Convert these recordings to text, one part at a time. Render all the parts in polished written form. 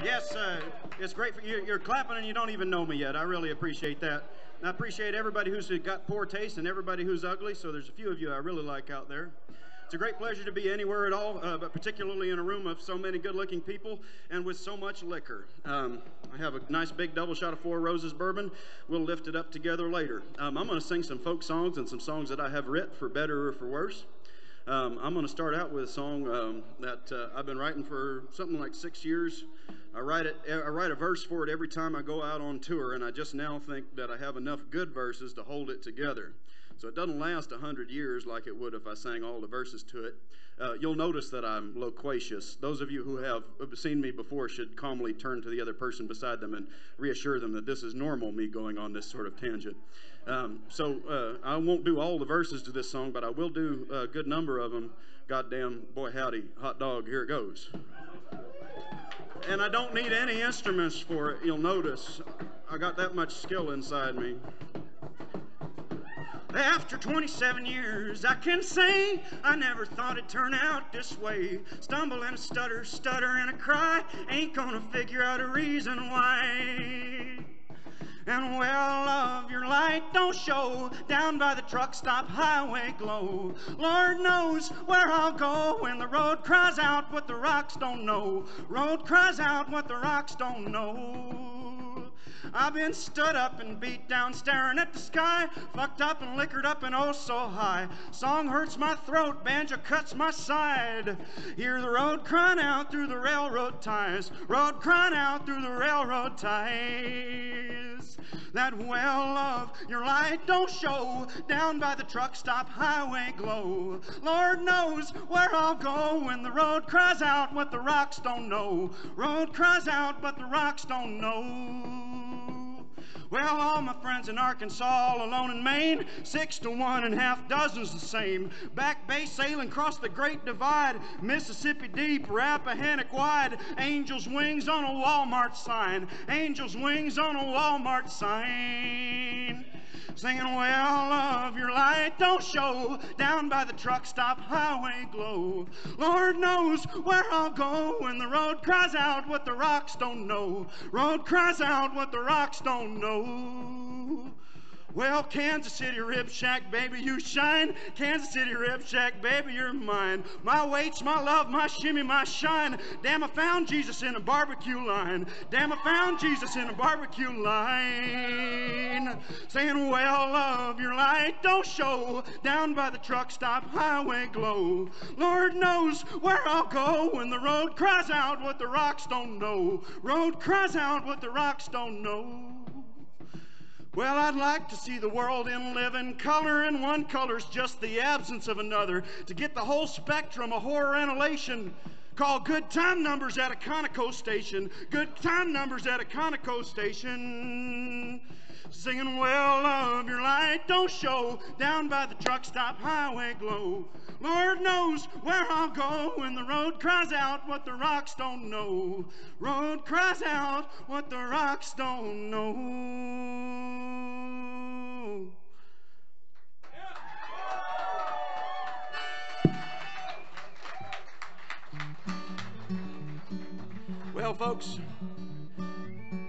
Yes, it's great for you. You're clapping and you don't even know me yet. I really appreciate that. And I appreciate everybody who's got poor taste and everybody who's ugly, so there's a few of you I really like out there. It's a great pleasure to be anywhere at all, but particularly in a room of so many good-looking people and with so much liquor. I have a nice big double shot of Four Roses bourbon. We'll lift it up together later. I'm going to sing some folk songs and some songs that I have writ for better or for worse. I'm going to start out with a song that I've been writing for something like 6 years. I write a verse for it every time I go out on tour, and I just now think that I have enough good verses to hold it together. So it doesn't last 100 years like it would if I sang all the verses to it. You'll notice that I'm loquacious. Those of you who have seen me before should calmly turn to the other person beside them and reassure them that this is normal, me going on this sort of tangent. So I won't do all the verses to this song, but I will do a good number of them. Goddamn, boy howdy, hot dog, here it goes. And I don't need any instruments for it, you'll notice. I got that much skill inside me. After 27 years, I can say I never thought it'd turn out this way. Stumble and a stutter, stutter and a cry. Ain't gonna figure out a reason why. And well, love, your light don't show down by the truck stop highway glow. Lord knows where I'll go when the road cries out what the rocks don't know. Road cries out what the rocks don't know. I've been stood up and beat down staring at the sky, fucked up and liquored up and oh so high. Song hurts my throat, banjo cuts my side. Hear the road crying out through the railroad ties. Road crying out through the railroad ties. That well of your light don't show down by the truck stop highway glow. Lord knows where I'll go when the road cries out what the rocks don't know. Road cries out but the rocks don't know. Well, all my friends in Arkansas, all alone in Maine, 6 to 1 and half dozens the same. Back bay sailing across the Great Divide, Mississippi deep, Rappahannock wide. Angels' wings on a Walmart sign. Angels' wings on a Walmart sign. Singing, well, love, your light don't show down by the truck stop highway glow. Lord knows where I'll go when the road cries out what the rocks don't know. Road cries out what the rocks don't know. Well, Kansas City Rib Shack, baby, you shine. Kansas City Rib Shack, baby, you're mine. My weights, my love, my shimmy, my shine. Damn, I found Jesus in a barbecue line. Damn, I found Jesus in a barbecue line. Saying, well, love, your light don't show down by the truck stop highway glow. Lord knows where I'll go when the road cries out what the rocks don't know. Road cries out what the rocks don't know. Well, I'd like to see the world in living color, and one color's just the absence of another. To get the whole spectrum of horror and elation, call good time numbers at a Conoco station. Good time numbers at a Conoco station. Singing, well, love, your light don't show down by the truck stop highway glow. Lord knows where I'll go when the road cries out what the rocks don't know. Road cries out what the rocks don't know. Well, folks,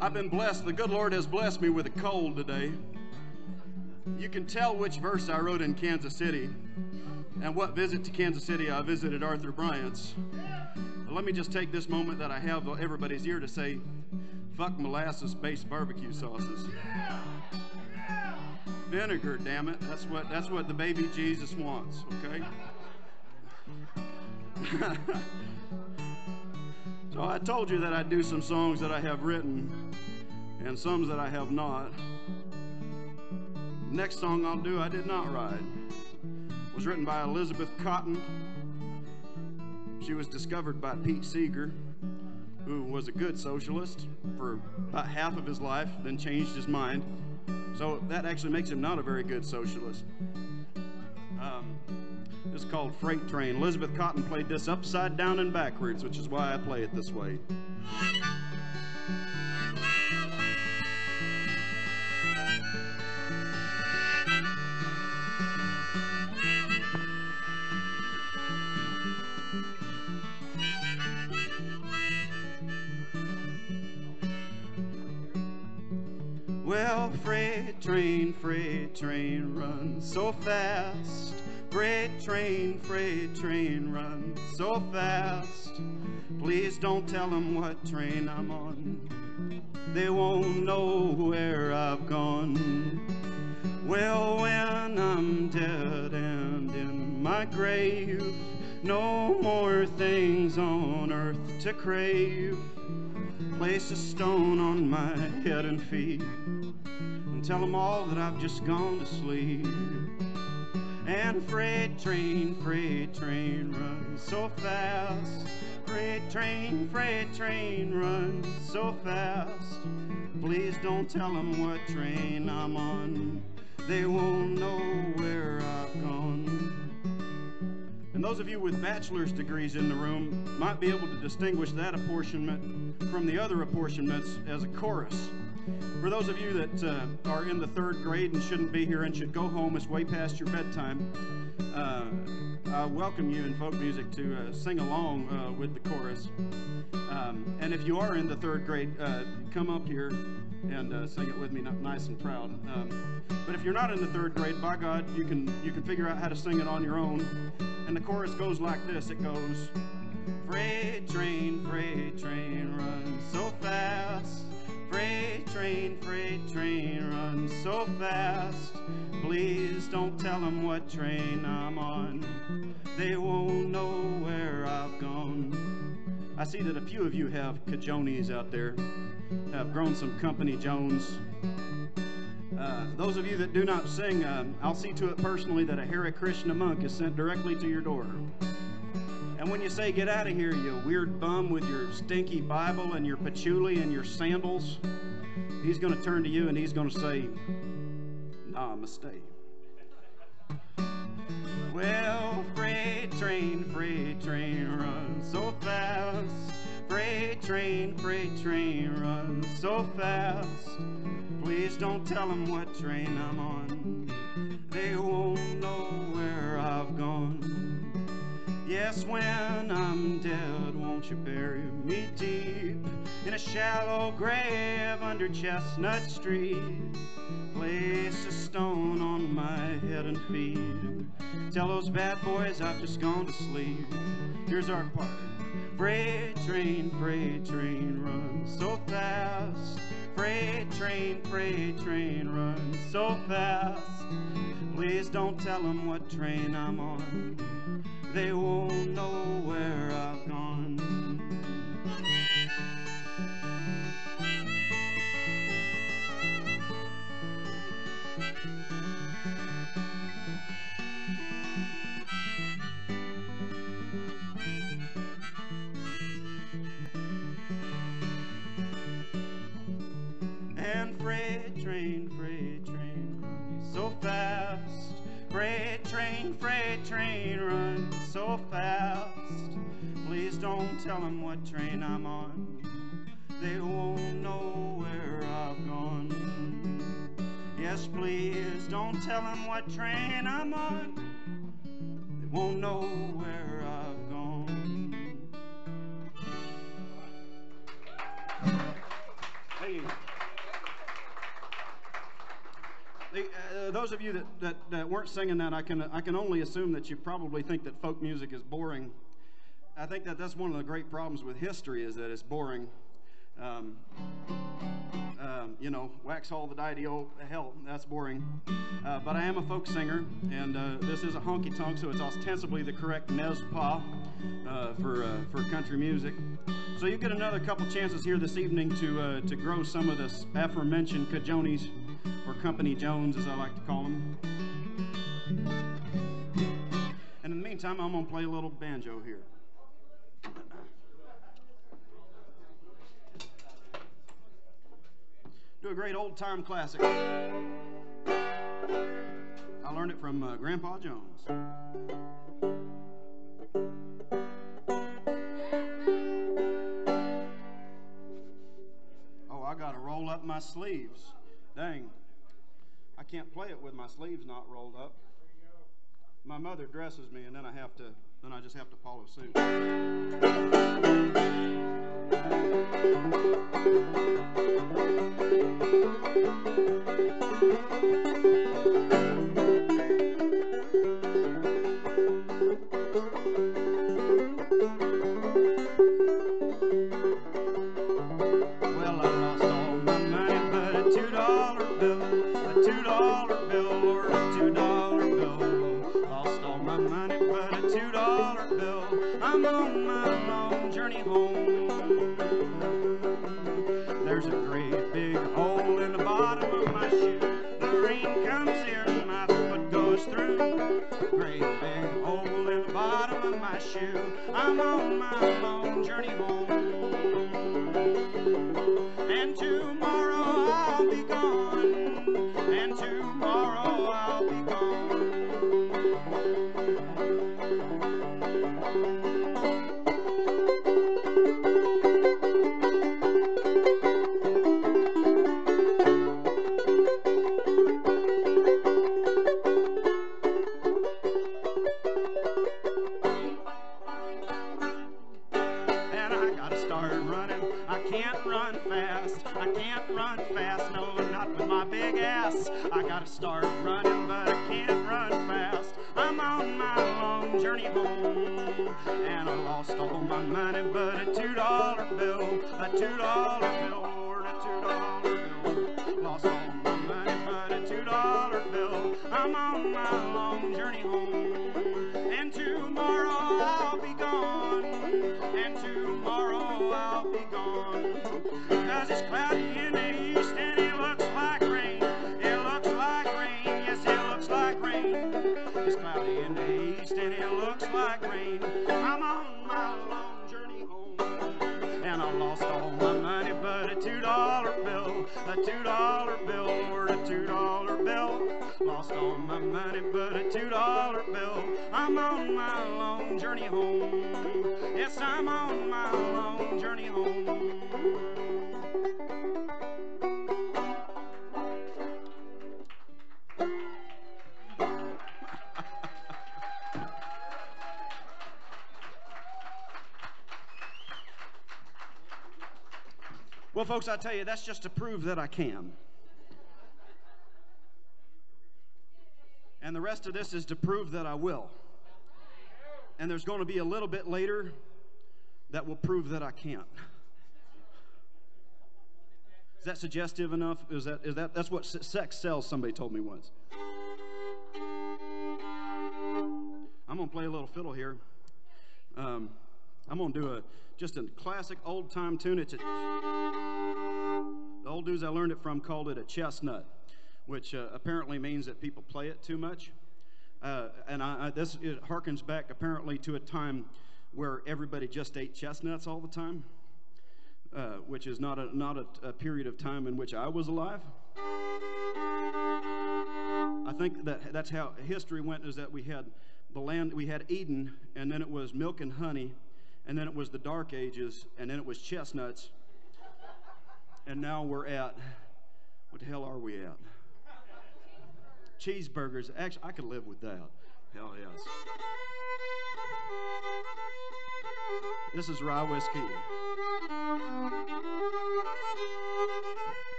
I've been blessed. The good Lord has blessed me with a cold today. You can tell which verse I wrote in Kansas City and what visit to Kansas City I visited Arthur Bryant's. Let me just take this moment that I have everybody's ear to say, fuck molasses-based barbecue sauces. Vinegar, damn it. That's what the baby Jesus wants, okay? So I told you that I'd do some songs that I have written and some that I have not. Next song I'll do I did not write. It was written by Elizabeth Cotton. She was discovered by Pete Seeger, who was a good socialist for about half of his life, then changed his mind. So that actually makes him not a very good socialist. This is called Freight Train. Elizabeth Cotton played this upside down and backwards, which is why I play it this way. Well, freight train, run so fast. Freight train, run so fast. Please don't tell them what train I'm on. They won't know where I've gone. Well, when I'm dead and in my grave, no more things on earth to crave. Place a stone on my head and feet and tell them all that I've just gone to sleep. And freight train, run so fast. Freight train, run so fast. Please don't tell them what train I'm on. They won't know where I've gone. And those of you with bachelor's degrees in the room might be able to distinguish that apportionment from the other apportionments as a chorus. For those of you that are in the 3rd grade and shouldn't be here and should go home, it's way past your bedtime, I welcome you in folk music to sing along with the chorus. And if you are in the 3rd grade, come up here and sing it with me nice and proud. But if you're not in the 3rd grade, by God, you can figure out how to sing it on your own. And the chorus goes like this. It goes, freight train, run so fast. Freight train, run so fast. Please don't tell them what train I'm on. They won't know where I've gone. I see that a few of you have cajones out there, have grown some company Jones. Those of you that do not sing, I'll see to it personally that a Hare Krishna monk is sent directly to your door. And when you say, get out of here, you weird bum with your stinky Bible and your patchouli and your sandals, he's going to turn to you and he's going to say, namaste. Well, freight train, run so fast. Freight train, run so fast. Please don't tell them what train I'm on. They won't know where I've gone. Yes, when I'm dead, won't you bury me deep in a shallow grave under Chestnut Street? Place a stone on my head and feet. Tell those bad boys I've just gone to sleep. Here's our part. Freight train, run so fast. Freight train, run so fast. Please don't tell them what train I'm on. They won't know where I've gone. And freight train, run so fast. Freight train, run so fast. Please don't tell them what train I'm on. They won't know where I've gone. Yes, please don't tell them what train I'm on. They won't know where I've gone. Hey. Those of you that weren't singing that, I can only assume that you probably think that folk music is boring. I think that's one of the great problems with history, is that it's boring. You know, wax all the deity, oh hell, that's boring. But I am a folk singer, and this is a honky tonk, so it's ostensibly the correct nezpa for country music. So you get another couple chances here this evening to grow some of this aforementioned cajones, or company Jones, as I like to call them. And in the meantime, I'm going to play a little banjo here. Do a great old-time classic. I learned it from Grandpa Jones. Oh, I got to roll up my sleeves. Dang. I can't play it with my sleeves not rolled up. My mother dresses me, and then I just have to follow suit. There's a great big hole in the bottom of my shoe. The rain comes in, my foot goes through. Great big hole in the bottom of my shoe. I'm on my long journey home. And tomorrow I'll be gone. And tomorrow I'll be gone. I gotta start running, but I can't run fast. I'm on my long journey home, and I lost all my money, but a $2 bill, a $2 bill, Lord, a $2 bill. Lost all my money, but a $2 bill. I'm on my long journey home, and tomorrow I'll be gone, and tomorrow I'll be gone. 'Cause it's cloudy in the east and it looks like rain. It's cloudy in the east and it looks like rain. I'm on my long journey home, and I lost all my money, but a $2 bill, a $2 bill, Lord, a $2 bill. Lost all my money, but a $2 bill. I'm on my long journey home. Yes, I'm on my long journey home. Well, folks, I tell you, that's just to prove that I can. And the rest of this is to prove that I will. And there's going to be a little bit later that will prove that I can't. Is that suggestive enough? That's what sex sells, somebody told me once. I'm going to play a little fiddle here. I'm going to do just a classic old-time tune. The old dudes I learned it from called it a chestnut, which apparently means that people play it too much. This harkens back apparently to a time where everybody just ate chestnuts all the time, which is not a period of time in which I was alive. I think that's how history went, is that we had the land, we had Eden, and then it was milk and honey, and then it was the Dark Ages, and then it was chestnuts, and now we're at, what the hell are we at? Cheeseburgers. Actually, I could live with that. Hell yes. This is rye whiskey.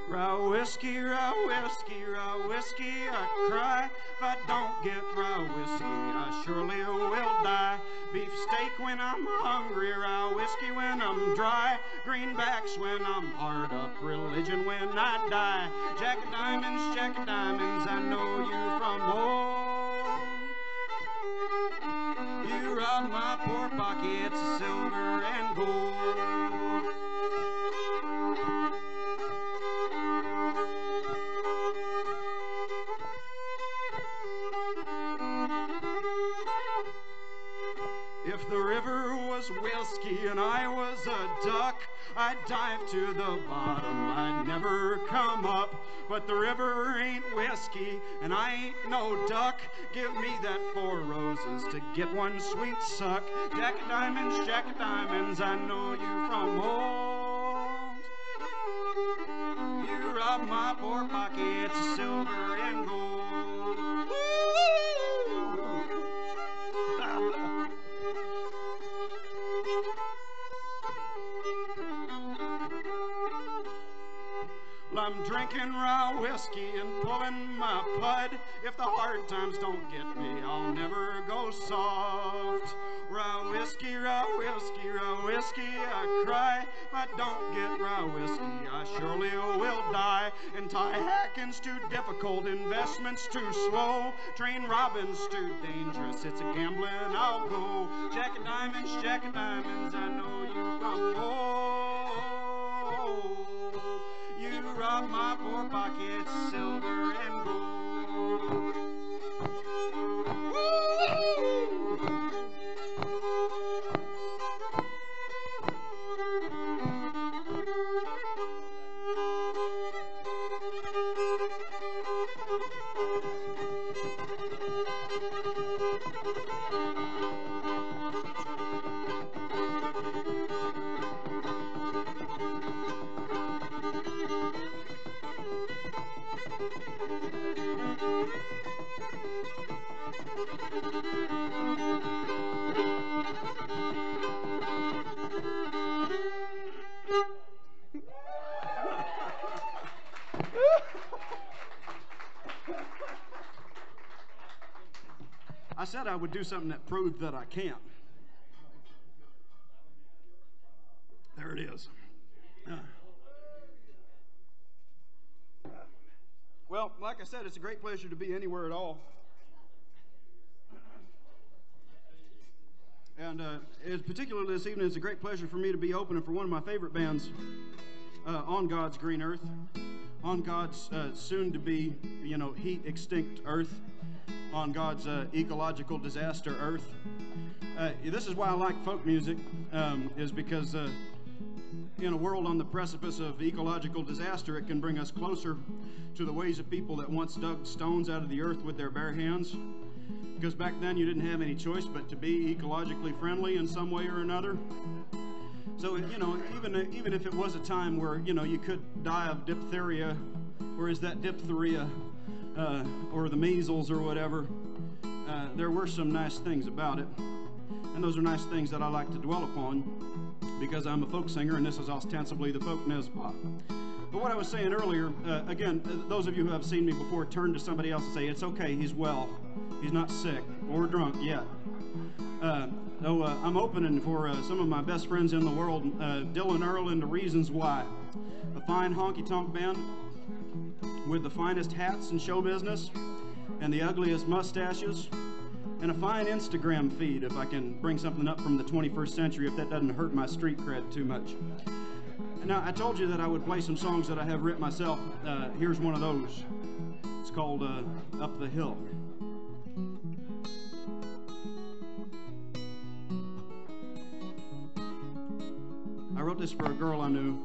Rye whiskey, rye whiskey, rye whiskey, I cry. If I don't get rye whiskey, I surely will die. Beef steak when I'm hungry, rye whiskey when I'm dry. Greenbacks when I'm hard up, religion when I die. Jack of diamonds, I know you from old. You robbed my poor pockets of silver and gold. If the river was whiskey and I was a duck, I'd dive to the bottom, I'd never come up. But the river ain't whiskey and I ain't no duck. Give me that 4 roses to get one sweet suck. Jack of diamonds, I know you from old. You robbed my poor pockets of silver and gold. I'm drinking raw whiskey and pulling my pud. If the hard times don't get me, I'll never go soft. Raw whiskey, I cry. If I don't get raw whiskey, I surely will die. And tie hacking's too difficult, investment's too slow. Train robbing's too dangerous, it's a gambling I'll go. Jack of diamonds, I know you from you rob my poor pockets, silver and gold. I said I would do something that proved that I can't. There it is. Well, like I said, it's a great pleasure to be anywhere at all. And particularly this evening, it's a great pleasure for me to be opening for one of my favorite bands on God's green earth, on God's soon-to-be, heat extinct earth, on God's ecological disaster earth. This is why I like folk music, is because in a world on the precipice of ecological disaster, it can bring us closer to the ways of people that once dug stones out of the earth with their bare hands. Because back then you didn't have any choice but to be ecologically friendly in some way or another. So, even if it was a time where, you could die of diphtheria, or is that diphtheria, or the measles or whatever, there were some nice things about it. And those are nice things that I like to dwell upon, because I'm a folk singer and this is ostensibly the folk Nezpah. But what I was saying earlier, again, those of you who have seen me before, turn to somebody else and say, it's okay, he's well. He's not sick or drunk yet. I'm opening for some of my best friends in the world, Dylan Earl and the Reasons Why. A fine honky-tonk band with the finest hats in show business and the ugliest mustaches and a fine Instagram feed, if I can bring something up from the 21st century, if that doesn't hurt my street cred too much. Now, I told you that I would play some songs that I have written myself. Here's one of those. It's called Up the Hill. I wrote this for a girl I knew.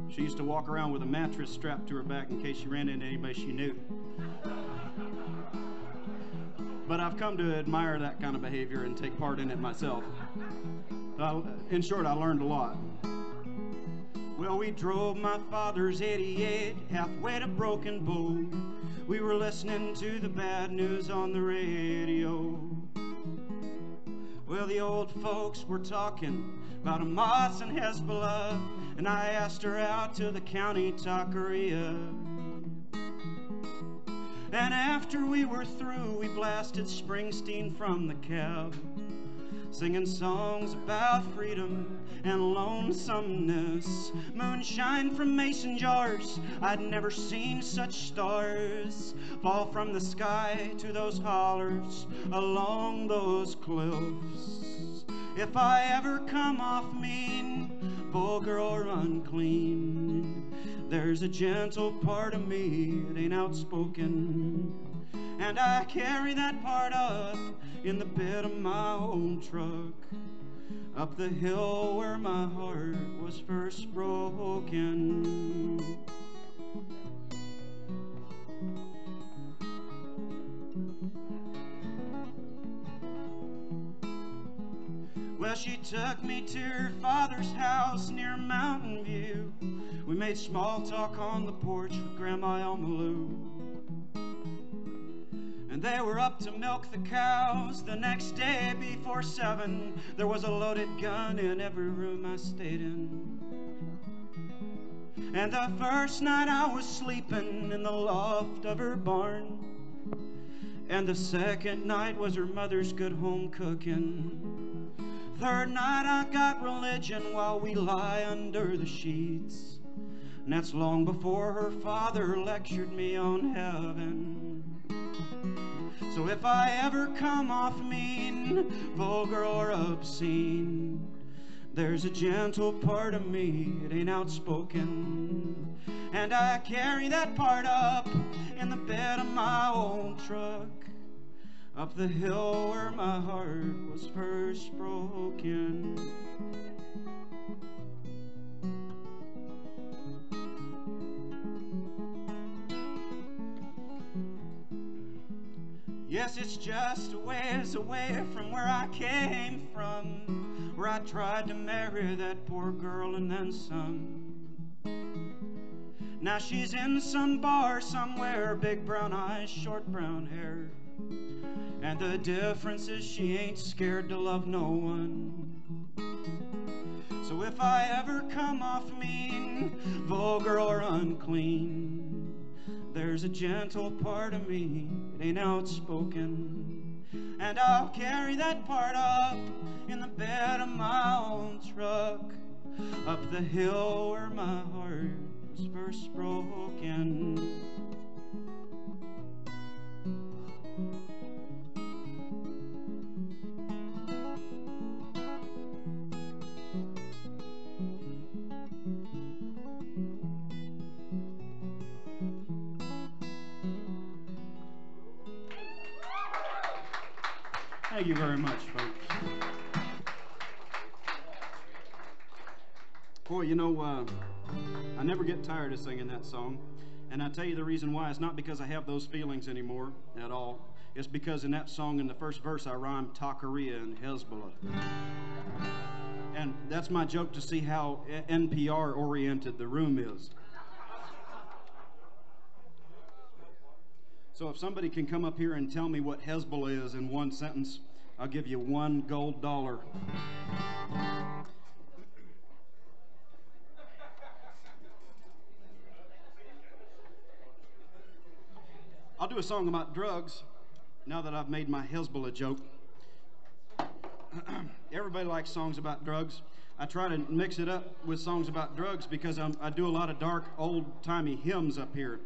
She used to walk around with a mattress strapped to her back in case she ran into anybody she knew. But I've come to admire that kind of behavior and take part in it myself. In short, I learned a lot. Well, we drove my father's 88 halfway to Broken Bow. We were listening to the bad news on the radio. Well, the old folks were talking about Hamas and Hezbollah, and I asked her out to the county taqueria. And after we were through, we blasted Springsteen from the cab, singing songs about freedom and lonesomeness. Moonshine from mason jars, I'd never seen such stars fall from the sky to those hollers along those cliffs. If I ever come off mean, vulgar or unclean, there's a gentle part of me that ain't outspoken, and I carry that part up in the bed of my old truck, up the hill where my heart was first broken. Well, she took me to her father's house near Mountain View. We made small talk on the porch with Grandma Elma Lou. And they were up to milk the cows the next day before 7. There was a loaded gun in every room I stayed in. And the first night I was sleeping in the loft of her barn, And the second night was her mother's good home cooking. Third night I got religion while we lie under the sheets. And that's long before her father lectured me on heaven. So if I ever come off mean, vulgar or obscene, there's a gentle part of me, it ain't outspoken. And I carry that part up in the bed of my old truck, up the hill where my heart was first broken. Yes, it's just a ways away from where I came from, where I tried to marry that poor girl and then some. Now she's in some bar somewhere, big brown eyes, short brown hair. And the difference is she ain't scared to love no one. So if I ever come off mean, vulgar or unclean, there's a gentle part of me, it ain't outspoken. And I'll carry that part up in the bed of my own truck, up the hill where my heart was first broken. Thank you very much, folks. Boy, you know, I never get tired of singing that song. And I tell you the reason why. It's not because I have those feelings anymore at all. It's because in that song, in the first verse, I rhymed taqueria and Hezbollah. And that's my joke to see how NPR-oriented the room is. So if somebody can come up here and tell me what Hezbollah is in one sentence, I'll give you $1 gold. I'll do a song about drugs now that I've made my Hezbollah joke. Everybody likes songs about drugs. I try to mix it up with songs about drugs because I do a lot of dark, old-timey hymns up here.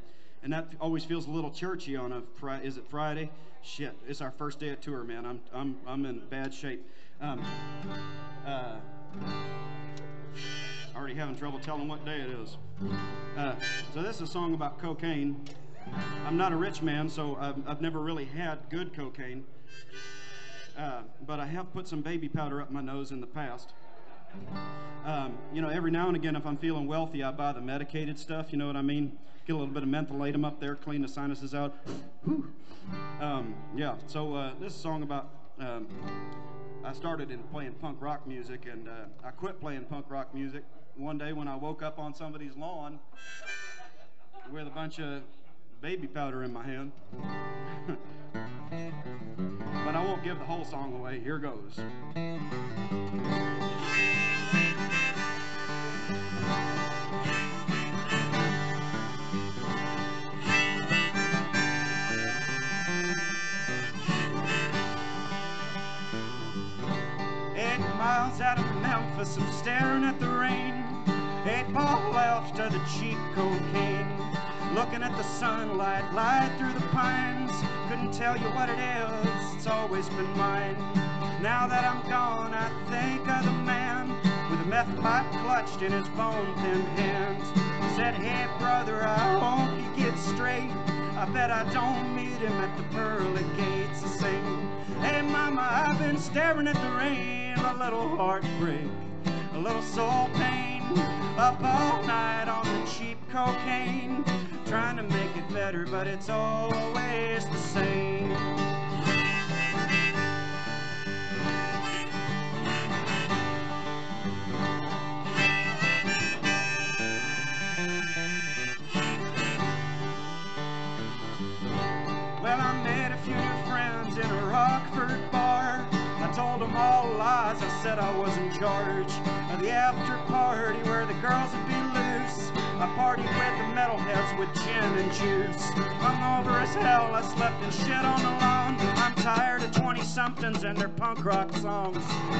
And that always feels a little churchy on a Friday. Is it Friday? Shit, it's our first day of tour, man. I'm in bad shape. Already having trouble telling what day it is. So this is a song about cocaine. I'm not a rich man, so I've never really had good cocaine. But I have put some baby powder up my nose in the past. You know, every now and again, if I'm feeling wealthy, I buy the medicated stuff, you know what I mean? Get a little bit of mentholatum up there, clean the sinuses out. Yeah, so this is a song about, I started in playing punk rock music, and I quit playing punk rock music one day when I woke up on somebody's lawn with a bunch of baby powder in my hand. But I won't give the whole song away. Here goes. 8 miles out of Memphis, I'm staring at the rain. 8 ball left of the cheap cocaine. Looking at the sunlight light through the pines. Couldn't tell you what it is, it's always been mine. Now that I'm gone, I think of the man with a meth pipe clutched in his bone-thin hands. Said, hey brother, I hope you get straight. I bet I don't meet him at the pearly gates. I sing, hey mama, I've been staring at the rain. A little heartbreak, a little soul pain. Up all night on the cheap cocaine, trying to make it better, but it's always the same. Well, I made a few new friends in a Rockford bar. I told them all lies, I said I was in charge of the after party where the girls would be loose. I partied with the metalheads with gin and juice. Hungover as hell, I slept in shit on the lawn. tired of 20-somethings and their punk rock songs.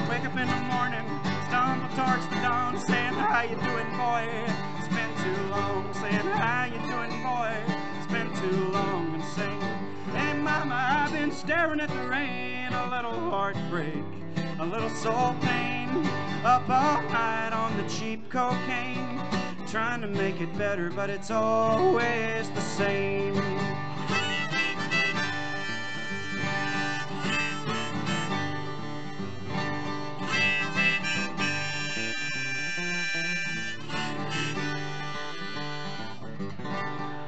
Wake up in the morning, stumble towards the dawn, saying, how you doing, boy? It's been too long. Saying, how you doing, boy? It's been too long. And sing, hey, mama, I've been staring at the rain. A little heartbreak, a little soul pain. Up all night on the cheap cocaine. Trying to make it better, but it's always the same.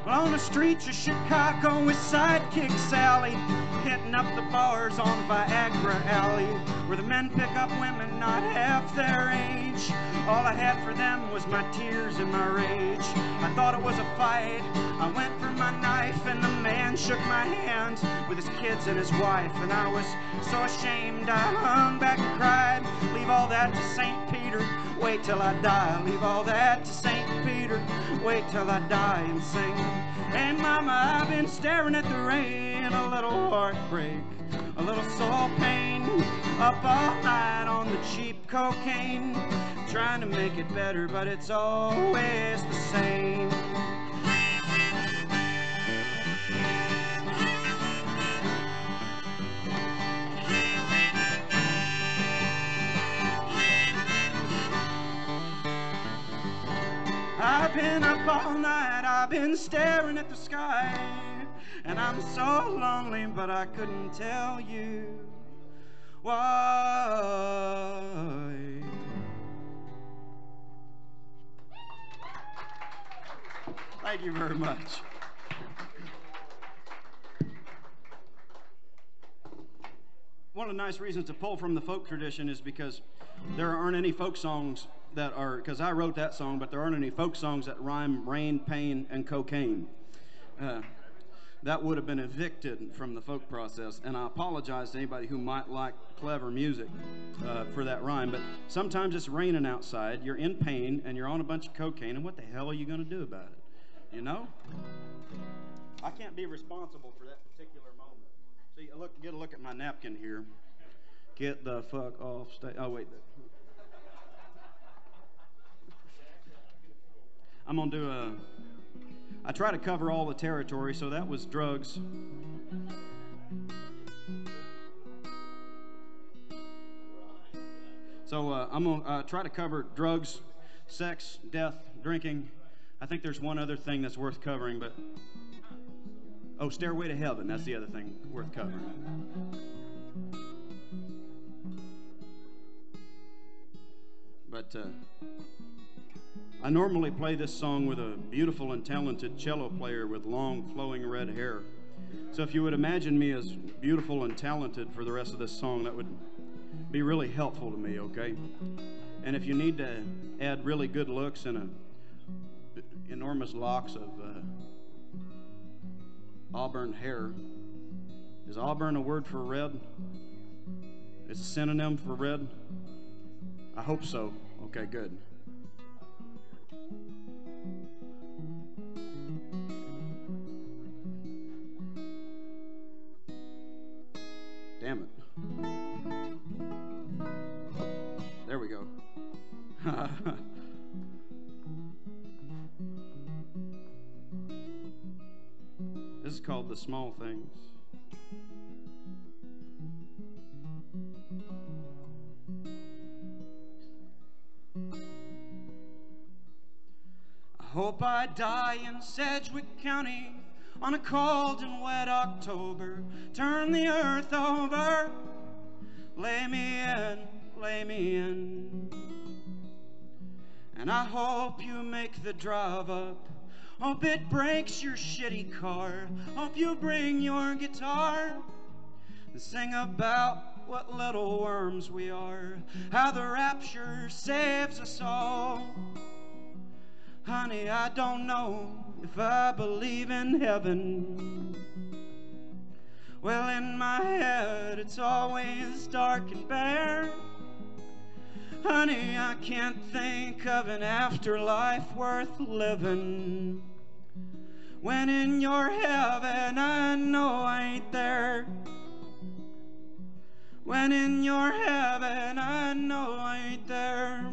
Well, on the streets of Chicago with Sidekick Sally, hitting up the bars on Viagra Alley, where the men pick up women not half their age. All I had for them was my tears and my rage. I thought it was a fight. I went for my knife, and the man shook my hand with his kids and his wife. And I was so ashamed, I hung back and cried. Leave all that to St. Peter, wait till I die. Leave all that to St. Peter, wait till I die. And sing, hey mama, I've been staring at the rain. A little heartbreak, a little soul pain. Up all night on the cheap cocaine. Trying to make it better, but it's always the same. I've been up all night, I've been staring at the sky, and I'm so lonely, but I couldn't tell you why. Thank you very much. One of the nice reasons to pull from the folk tradition is because there aren't any folk songs that are, because I wrote that song, but there aren't any folk songs that rhyme rain, pain, and cocaine. That would have been evicted from the folk process, and I apologize to anybody who might like clever music for that rhyme, but sometimes it's raining outside, you're in pain, and you're on a bunch of cocaine, and what the hell are you going to do about it? You know? I can't be responsible for that particular moment. See, look, get a look at my napkin here. Get the fuck off stage. Oh, wait. I'm going to do I try to cover all the territory, so that was drugs. So I'm going to try to cover drugs, sex, death, drinking. I think there's one other thing that's worth covering, but... Oh, Stairway to Heaven, that's the other thing worth covering. But I normally play this song with a beautiful and talented cello player with long, flowing red hair. So if you would imagine me as beautiful and talented for the rest of this song, that would be really helpful to me, okay? And if you need to add really good looks and enormous locks of auburn hair. Is auburn a word for red? Is a synonym for red? I hope so. Okay, good. Damn it. There we go. This is called The Small Things. I hope I die in Sedgwick County on a cold and wet October. Turn the earth over, lay me in, lay me in. And I hope you make the drive up. Hope it breaks your shitty car. Hope you bring your guitar and sing about what little worms we are, how the rapture saves us all. Honey, I don't know if I believe in heaven. Well, in my head it's always dark and bare. Honey, I can't think of an afterlife worth living, when in your heaven I know I ain't there. when in your heaven I know I ain't there.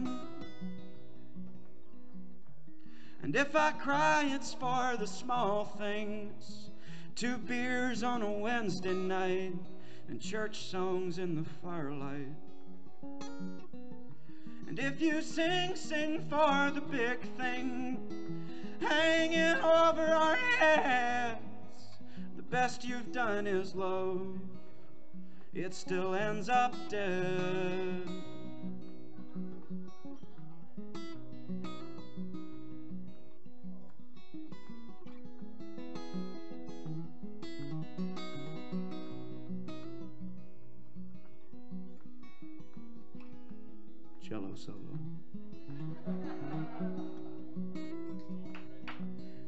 And if I cry, it's for the small things, 2 beers on a Wednesday night and church songs in the firelight. And if you sing, sing for the big thing hanging over our heads. The best you've done is love, it still ends up dead. Cello solo.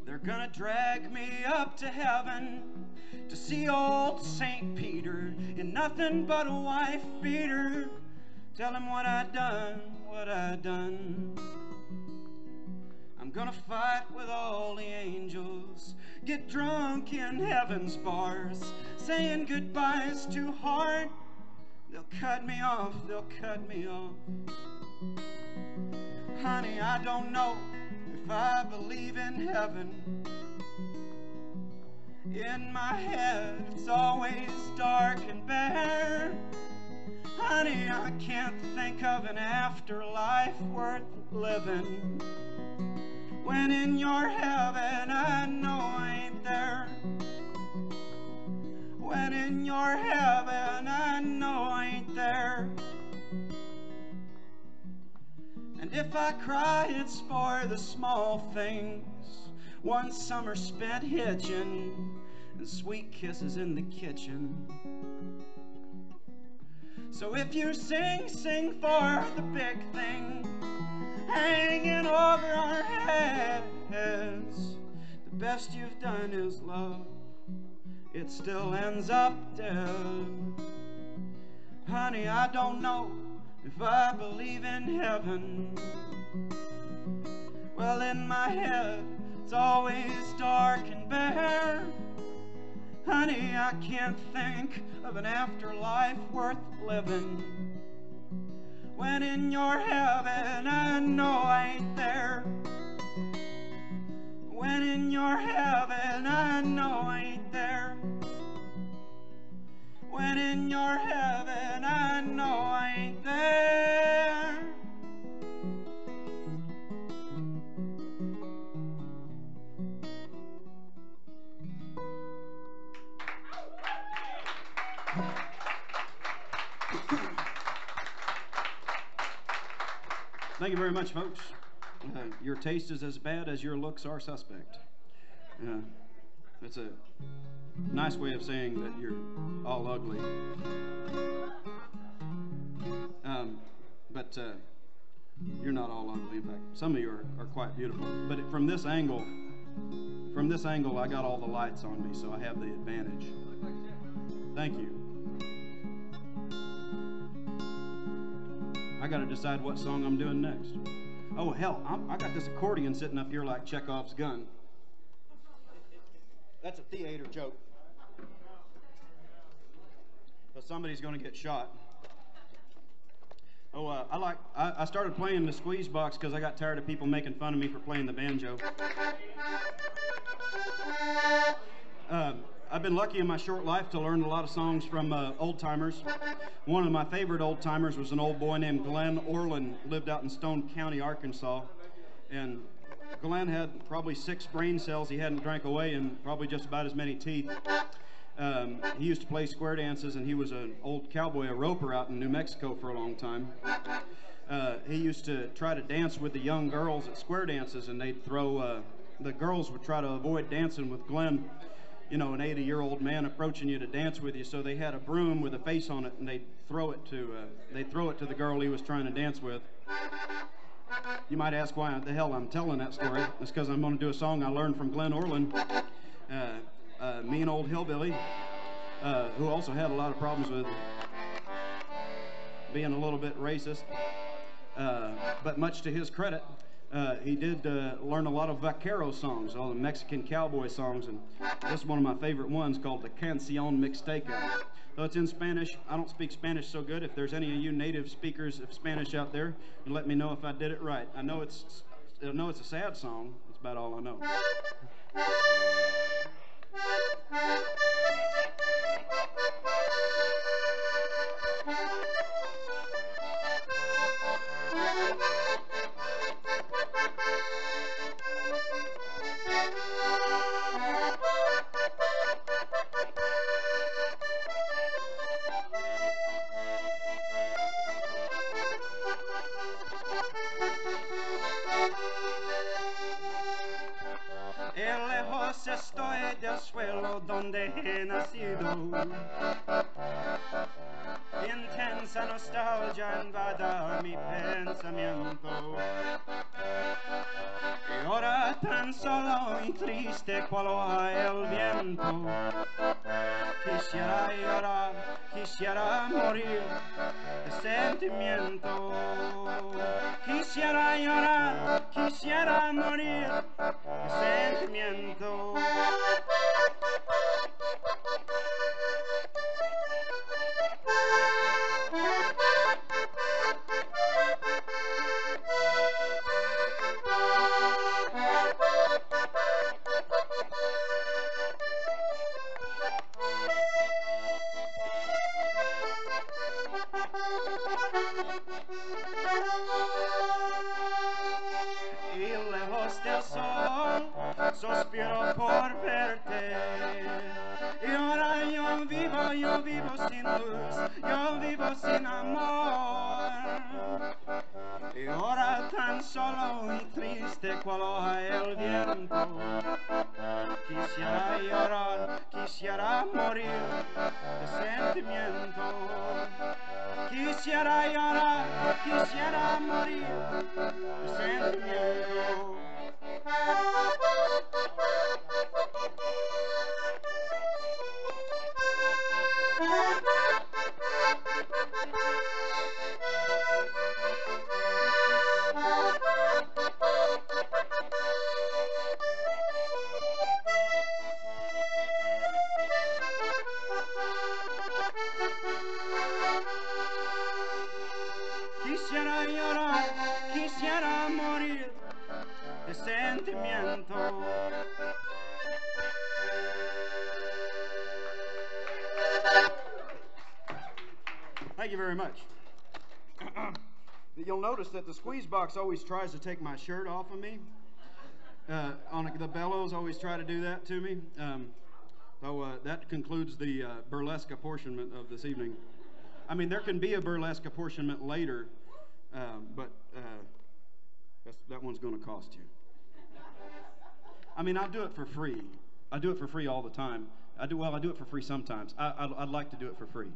They're gonna drag me up to heaven to see old St. Peter in nothing but a wife beater. Tell him what I done, what I done. I'm gonna fight with all the angels, get drunk in heaven's bars, saying goodbyes too hard. They'll cut me off, they'll cut me off. Honey, I don't know if I believe in heaven. In my head, it's always dark and bare. Honey, I can't think of an afterlife worth living, when in your heaven I know I ain't there. When in your heaven I know I ain't there. And if I cry, it's for the small things, one summer spent hitching and sweet kisses in the kitchen. So if you sing, sing for the big thing hanging over our heads. The best you've done is love, it still ends up dead. Honey, I don't know if I believe in heaven. Well, in my head, it's always dark and bare. Honey, I can't think of an afterlife worth living, when in your heaven I know I ain't there. When in your heaven I know I ain't there. When in your heaven I know I ain't there. Thank you very much, folks. Your taste is as bad as your looks are suspect. That's a nice way of saying that you're all ugly. But you're not all ugly. In fact, some of you are quite beautiful. But from this angle, I got all the lights on me, so I have the advantage. Thank you. I got to decide what song I'm doing next. Oh, hell, I got this accordion sitting up here like Chekhov's gun. That's a theater joke. So somebody's going to get shot. Oh, I started playing the squeeze box because I got tired of people making fun of me for playing the banjo. I've been lucky in my short life to learn a lot of songs from old-timers. One of my favorite old-timers was an old boy named Glenn Orland, lived out in Stone County, Arkansas. And Glenn had probably 6 brain cells he hadn't drank away and probably just about as many teeth. He used to play square dances, and he was an old cowboy, a roper out in New Mexico for a long time. He used to try to dance with the young girls at square dances, and they'd throw, the girls would try to avoid dancing with Glenn, you know, an 80-year-old man approaching you to dance with you. So they had a broom with a face on it, and they'd throw it to the girl he was trying to dance with. You might ask why the hell I'm telling that story. It's because I'm going to do a song I learned from Glenn Orland, mean old hillbilly, who also had a lot of problems with being a little bit racist. But much to his credit, he did learn a lot of vaquero songs, all the Mexican cowboy songs, and this is one of my favorite ones called the Canción Mixteca. So it's in Spanish. I don't speak Spanish so good. If there's any of you native speakers of Spanish out there, you let me know if I did it right. I know it's a sad song. That's about all I know. Lejos estoy del suelo donde he nacido. Intensa nostalgia invada mi pensamiento. Y ahora tan solo y triste cual hoja el viento. Quisiera llorar, quisiera morir de sentimiento. Quisiera llorar, quisiera morir de sentimiento. Sospiro por verte. Y ahora yo vivo sin luz, yo vivo sin amor. Y ahora tan solo y triste cual hoja el viento. Quisiera llorar, quisiera morir de sentimiento. Quisiera llorar, quisiera morir de sentimiento. Quisiera llorar, quisiera morir de sentimiento. Thank you very much. You'll notice that the squeeze box always tries to take my shirt off of me. The bellows always try to do that to me. So that concludes the burlesque apportionment of this evening. I mean, there can be a burlesque apportionment later, but that one's going to cost you. I mean, I'll do it for free. I do it for free all the time. I do it for free sometimes. I'd like to do it for free.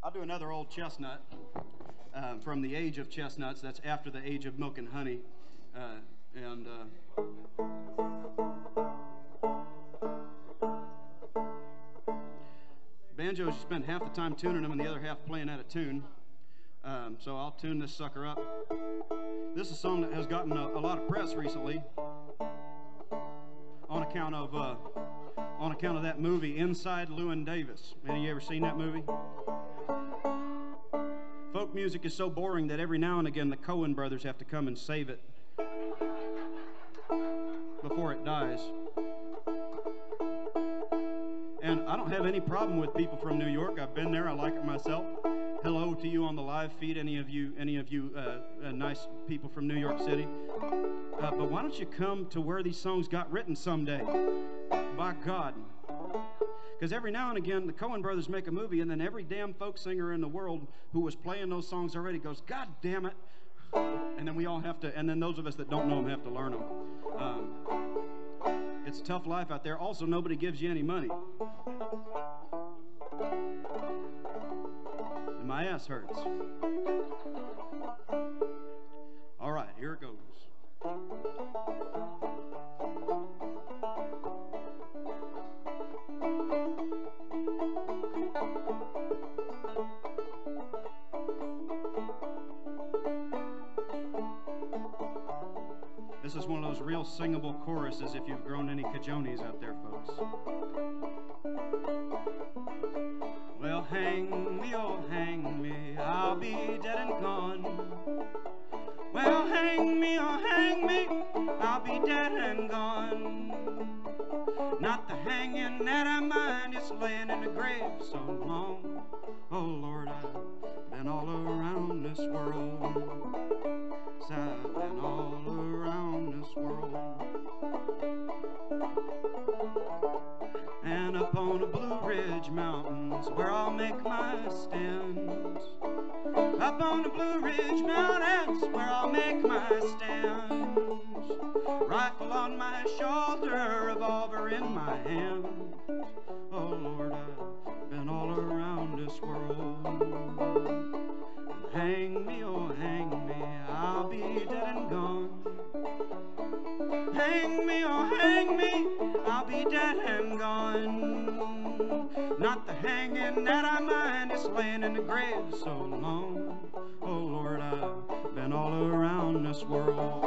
I'll do another old chestnut from the age of chestnuts. That's after the age of milk and honey. Banjos, you spend half the time tuning them and the other half playing out of tune. So I'll tune this sucker up. This is a song that has gotten a lot of press recently on account of that movie, Inside Llewyn Davis. Any of you ever seen that movie? Folk music is so boring that every now and again the Coen brothers have to come and save it before it dies. And I don't have any problem with people from New York. I've been there. I like it myself. Hello to you on the live feed, any of you nice people from New York City. But why don't you come to where these songs got written someday? By God. Because every now and again, the Coen brothers make a movie, and then every damn folk singer in the world who was playing those songs already goes, God damn it. And then we all have to, and then those of us that don't know them have to learn them. It's a tough life out there. Also, nobody gives you any money. And my ass hurts. All right, here it goes. This is one of those real sing singable choruses if you've grown any cajones out there, folks. Well, hang me, oh hang me, I'll be dead and gone. Well, hang me, oh hang me, I'll be dead and gone. Not the hanging that I mind, it's laying in the grave so long. Oh Lord, I've been all around this world. Yes, I've been all around this world. And up on the Blue Ridge Mountains where I'll make my stand. Up on the Blue Ridge Mountains where I'll make my stand. Rifle on my shoulder, revolver in my hand. Oh Lord, I've been all around this world. Hang me, oh hang me, I'll be dead and gone. Hang me, oh hang me, I'll be dead and gone. Not the hanging that I mind, it's laying in the grave so long. Oh Lord, I've been all around this world.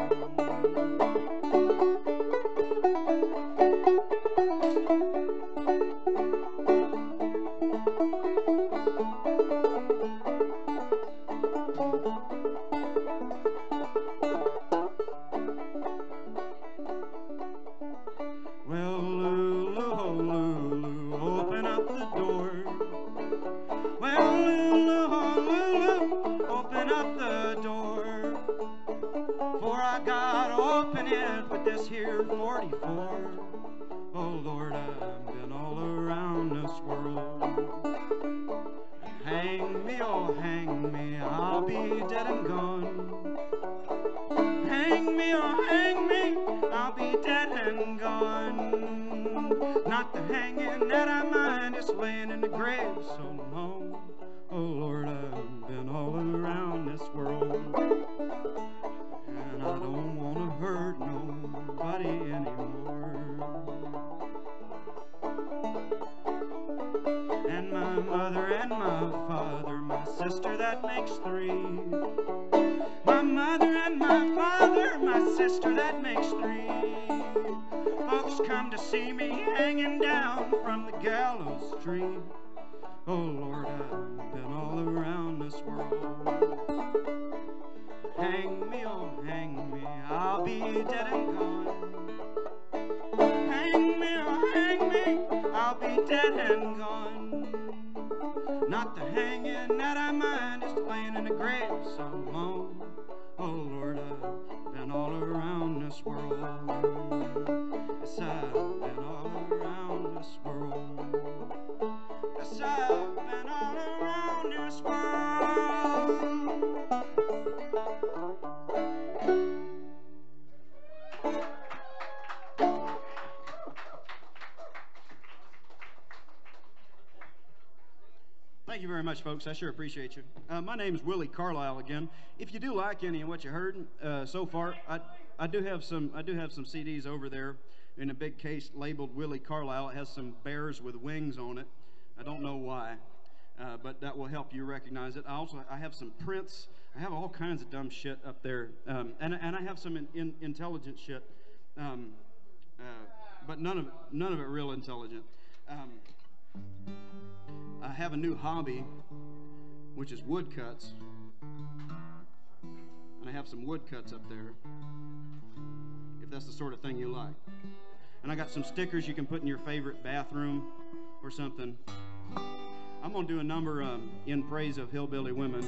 Well, Lulu, oh Lulu, open up the door. Well, Lulu, oh Lulu, open up the door. For I gotta open it with this here 44. Oh Lord, I've been all around this world. Hang me, oh hang me, I'll be dead and gone. Hang me, oh hang me, I'll be dead and gone. Not the hanging that I mind, it's laying in the grave so long. Oh Lord, I've been all around this world. And I don't want to hurt nobody anymore. And my mother and my father, my sister, that makes 3. My mother and my father, my sister, that makes 3. Folks come to see me hanging down from the gallows tree. Oh Lord, I've been all around this world. Hang me, oh hang me, I'll be dead and gone. Hang me, oh hang me, I'll be dead and gone. Not the hanging that I mind, is laying in the grave so long. Oh Lord, I've been all around this world. Yes, I've been all around this world. Yes, I've been all around this world. Thank you very much, folks. I sure appreciate you. My name's Willi Carlisle again. If you do like any of what you heard so far, I do have some CDs over there in a big case labeled Willi Carlisle. It has some bears with wings on it. I don't know why, but that will help you recognize it. I have some prints. I have all kinds of dumb shit up there, and I have some intelligent shit, but none of it real intelligent. I have a new hobby, which is woodcuts, and I have some woodcuts up there, if that's the sort of thing you like. And I got some stickers you can put in your favorite bathroom or something. I'm going to do a number in praise of hillbilly women.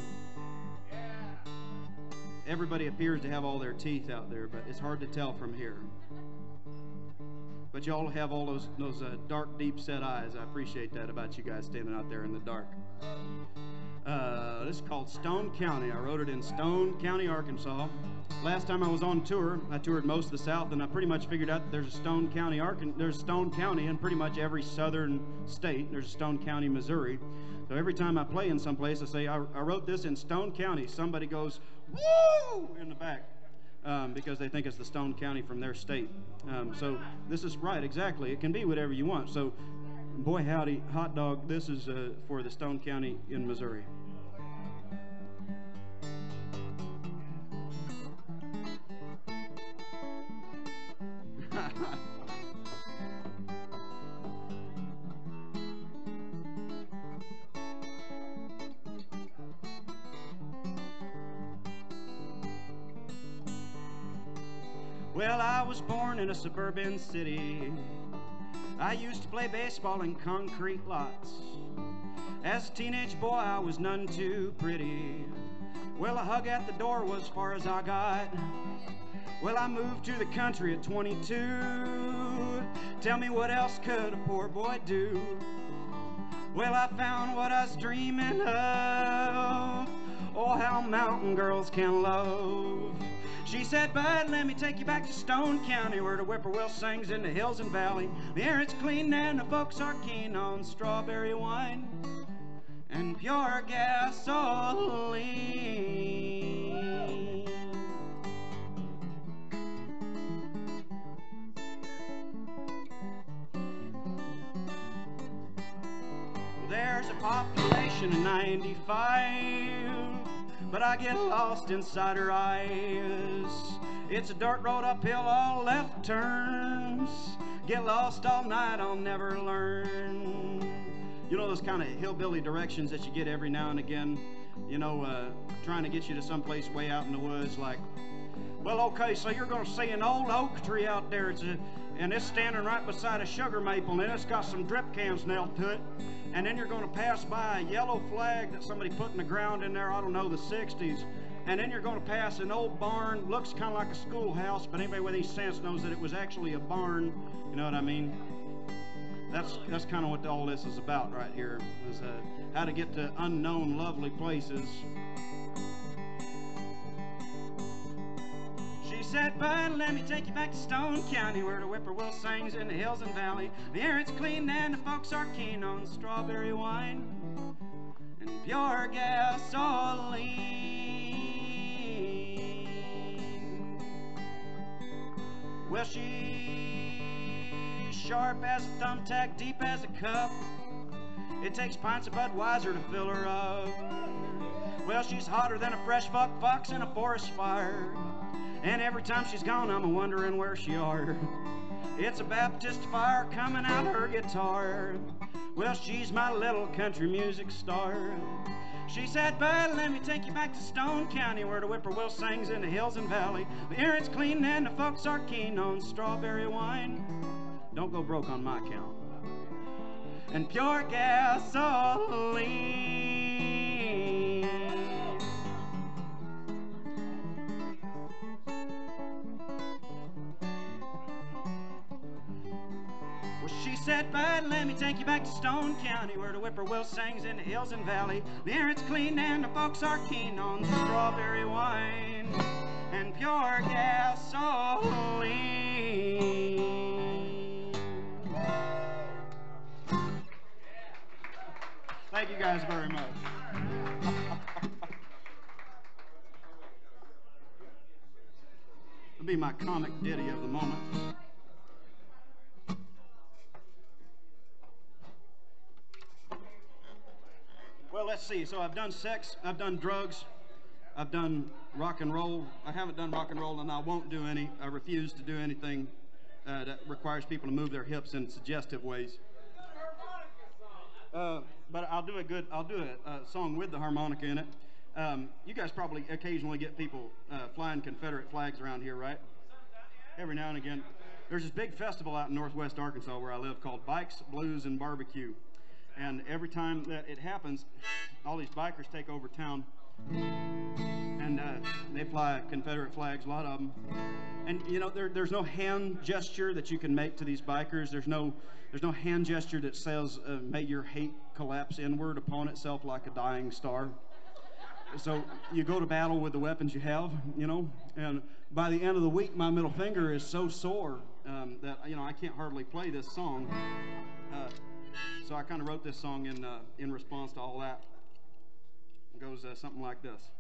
Everybody appears to have all their teeth out there, but it's hard to tell from here. But y'all have all those dark, deep-set eyes. I appreciate that about you guys standing out there in the dark. This is called Stone County. I wrote it in Stone County, Arkansas. Last time I was on tour, I toured most of the South, and I pretty much figured out that there's a Stone County in pretty much every southern state. There's a Stone County, Missouri. So every time I play in someplace, I say, I wrote this in Stone County. Somebody goes, woo, in the back. Because they think it's the Stone County from their state. So this is right, exactly. It can be whatever you want. So, boy howdy, hot dog, this is for the Stone County in Missouri. I was born in a suburban city. I used to play baseball in concrete lots. As a teenage boy, I was none too pretty. Well, a hug at the door was as far as I got. Well, I moved to the country at 22. Tell me, what else could a poor boy do? Well, I found what I was dreaming of. Oh, how mountain girls can love. She said, bud, let me take you back to Stone County, where the whippoorwill sings in the hills and valley. The air is clean and the folks are keen on strawberry wine and pure gasoline. Well, there's a population of 95, but I get lost inside her eyes. It's a dirt road uphill, all left turns. Get lost all night, I'll never learn. You know those kind of hillbilly directions that you get every now and again? You know, trying to get you to someplace way out in the woods, like, well, okay, so you're going to see an old oak tree out there, and it's standing right beside a sugar maple, and it's got some drip cans nailed to it. And then you're going to pass by a yellow flag that somebody put in the ground in there, I don't know, the 60s. And then you're going to pass an old barn, looks kind of like a schoolhouse, but anybody with any sense knows that it was actually a barn. You know what I mean? That's kind of what all this is about right here, is how to get to unknown, lovely places. She said, bud, let me take you back to Stone County, where the whippoorwill sings in the hills and valley. The air is clean and the folks are keen on strawberry wine and pure gasoline. Well, she's sharp as a thumbtack, deep as a cup. It takes pints of Budweiser to fill her up. Well, she's hotter than a fresh fuck fox in a forest fire. And every time she's gone, I'm a-wondering where she are. It's a Baptist fire coming out her guitar. Well, she's my little country music star. She said, bud, let me take you back to Stone County, where the whippoorwill sings in the hills and valley. The air is clean and the folks are keen on strawberry wine. Don't go broke on my count. And pure gasoline. She said, bud, let me take you back to Stone County, where the whippoorwill sings in the hills and valley. The air is clean and the folks are keen on strawberry wine and pure gasoline. Thank you guys very much. It'll be my comic ditty of the moment. Well, let's see. So I've done sex, I've done drugs, I've done rock and roll. I haven't done rock and roll, and I won't do any. I refuse to do anything that requires people to move their hips in suggestive ways. But I'll do a song with the harmonica in it. You guys probably occasionally get people flying Confederate flags around here, right? Every now and again. There's this big festival out in northwest Arkansas where I live called Bikes, Blues, and Barbecue. And every time that it happens, all these bikers take over town, and they fly Confederate flags, a lot of them. And you know, there's no hand gesture that you can make to these bikers. There's no hand gesture that says, "May your hate collapse inward upon itself like a dying star." So you go to battle with the weapons you have, you know. And by the end of the week, my middle finger is so sore that I can't hardly play this song. So I kind of wrote this song in response to all that. It goes something like this.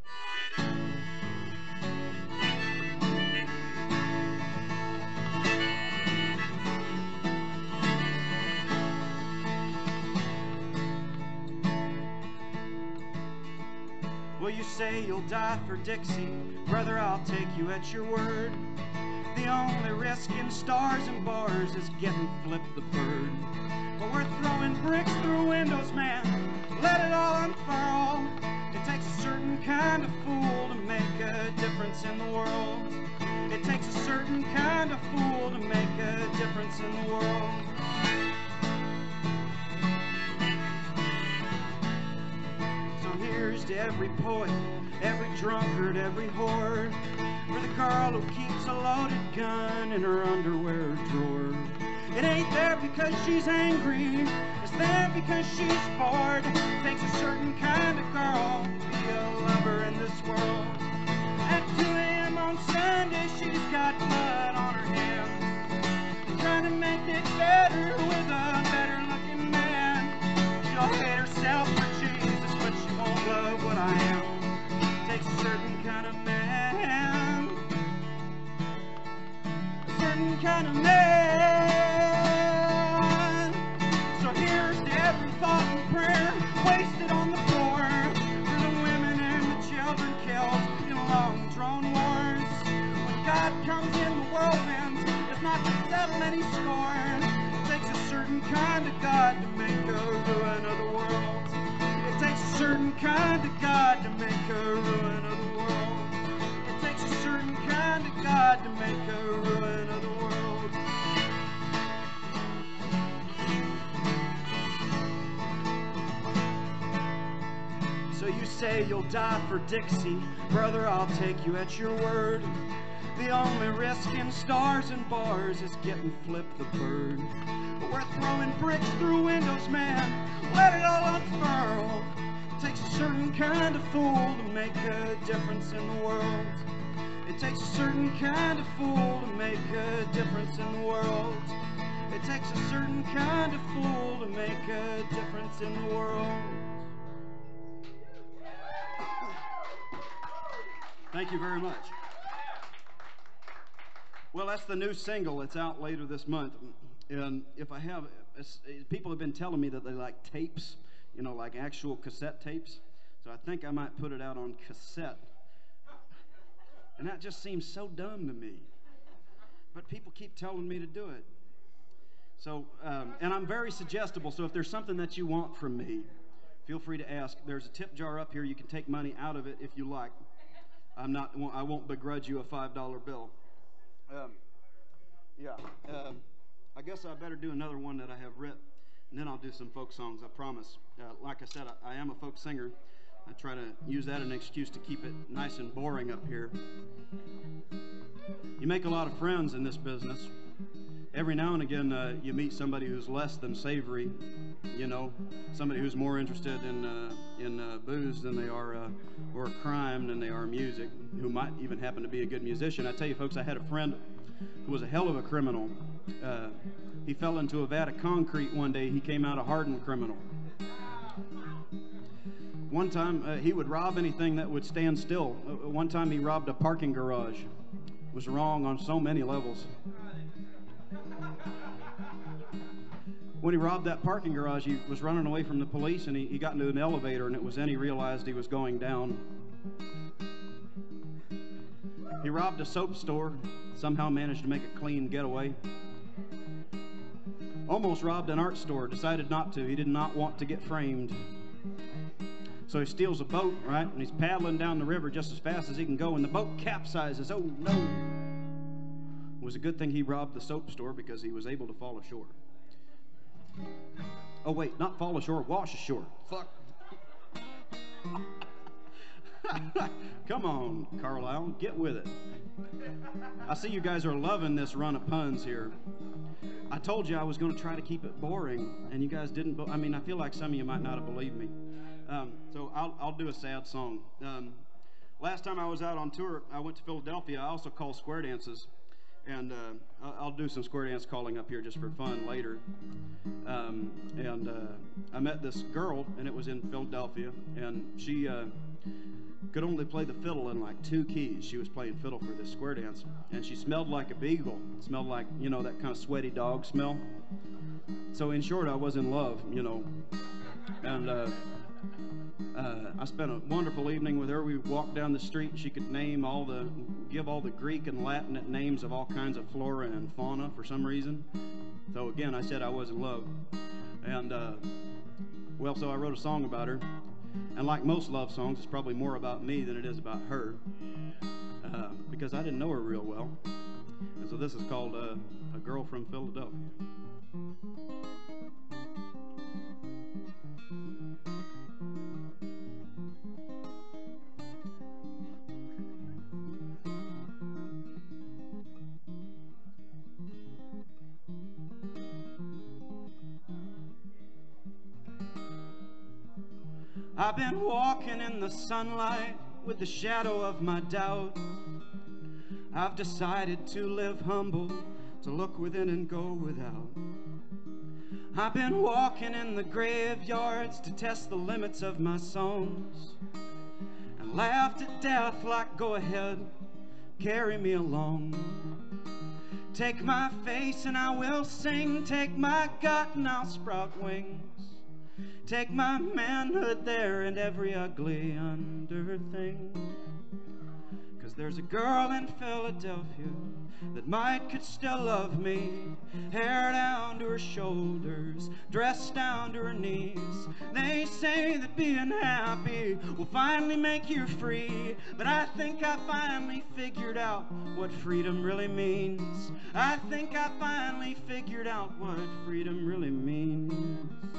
Well, you say you'll die for Dixie. Brother, I'll take you at your word. The only risk in stars and bars is getting Flip the Bird. But we're throwing bricks through windows, man. Let it all unfurl. It takes a certain kind of fool to make a difference in the world. It takes a certain kind of fool to make a difference in the world. So here's to every poet, every drunkard, every whore, for the girl who keeps a loaded gun in her underwear drawer. It ain't there because she's angry, it's there because she's bored. It takes a certain kind of girl to be a lover in this world. At 2 a.m. on Sunday, she's got blood on her hands, trying to make it better with a better looking man. She'll hate herself for Jesus, but she won't love what I am. It takes a certain kind of man, a certain kind of man. So here's to every thought and prayer wasted on the floor, for the women and the children killed in long drawn wars. When God comes in the whirlwinds, it's not to settle any score. It takes a certain kind of God to make a ruin of the world. It takes a certain kind of God to make a ruin of the world. It takes a certain kind of God to make a ruin of the world. So you say you'll die for Dixie, brother, I'll take you at your word. The only risk in stars and bars is getting Flip the Bird. But we're throwing bricks through windows, man, let it all unfurl. It takes a certain kind of fool to make a difference in the world. It takes a certain kind of fool to make a difference in the world. It takes a certain kind of fool to make a difference in the world. Thank you very much. Well, that's the new single. It's out later this month. And if I have, people have been telling me that they like tapes, you know, like actual cassette tapes. So I think I might put it out on cassette. And that just seems so dumb to me. But people keep telling me to do it. So, and I'm very suggestible. So if there's something that you want from me, feel free to ask. There's a tip jar up here. You can take money out of it if you like. I won't begrudge you a $5 bill. I guess I better do another one that I have written, and then I'll do some folk songs, I promise. Like I said, I am a folk singer. I try to use that as an excuse to keep it nice and boring up here. You make a lot of friends in this business. Every now and again, you meet somebody who's less than savory, you know, somebody who's more interested in booze than they are, or crime than they are music, who might even happen to be a good musician. I tell you, folks, I had a friend who was a hell of a criminal. He fell into a vat of concrete one day. He came out a hardened criminal. One time, he would rob anything that would stand still. One time, he robbed a parking garage. It was wrong on so many levels. When he robbed that parking garage, he was running away from the police, and he got into an elevator, and it was then he realized he was going down. He robbed a soap store, somehow managed to make a clean getaway. Almost robbed an art store, decided not to. He did not want to get framed. So he steals a boat, right, and he's paddling down the river just as fast as he can go, and the boat capsizes. Oh, no. It was a good thing he robbed the soap store because he was able to fall ashore. Oh, wait, not fall ashore, wash ashore. Fuck. Come on, Carlisle, get with it. I see you guys are loving this run of puns here. I told you I was going to try to keep it boring, and you guys didn't. I mean, I feel like some of you might not have believed me. So I'll do a sad song. Last time I was out on tour, I went to Philadelphia. I also call square dances. And I'll do some square dance calling up here just for fun later. I met this girl, and it was in Philadelphia, and she could only play the fiddle in like 2 keys. She was playing fiddle for this square dance, and she smelled like a beagle. It smelled like, you know, that kind of sweaty dog smell. So in short, I was in love, you know. And I spent a wonderful evening with her. We walked down the street, and she could give all the Greek and Latin names of all kinds of flora and fauna for some reason. So again, I said I was in love. And, well, so I wrote a song about her. And like most love songs, it's probably more about me than it is about her, because I didn't know her real well. And so this is called A Girl from Philadelphia. I've been walking in the sunlight with the shadow of my doubt. I've decided to live humble, to look within and go without. I've been walking in the graveyards to test the limits of my songs, and laughed at death like, go ahead, carry me along. Take my face and I will sing, take my gut and I'll sprout wings. Take my manhood there and every ugly underthing. 'Cause there's a girl in Philadelphia that could still love me. Hair down to her shoulders, dressed down to her knees. They say that being happy will finally make you free, but I think I finally figured out what freedom really means. I think I finally figured out what freedom really means.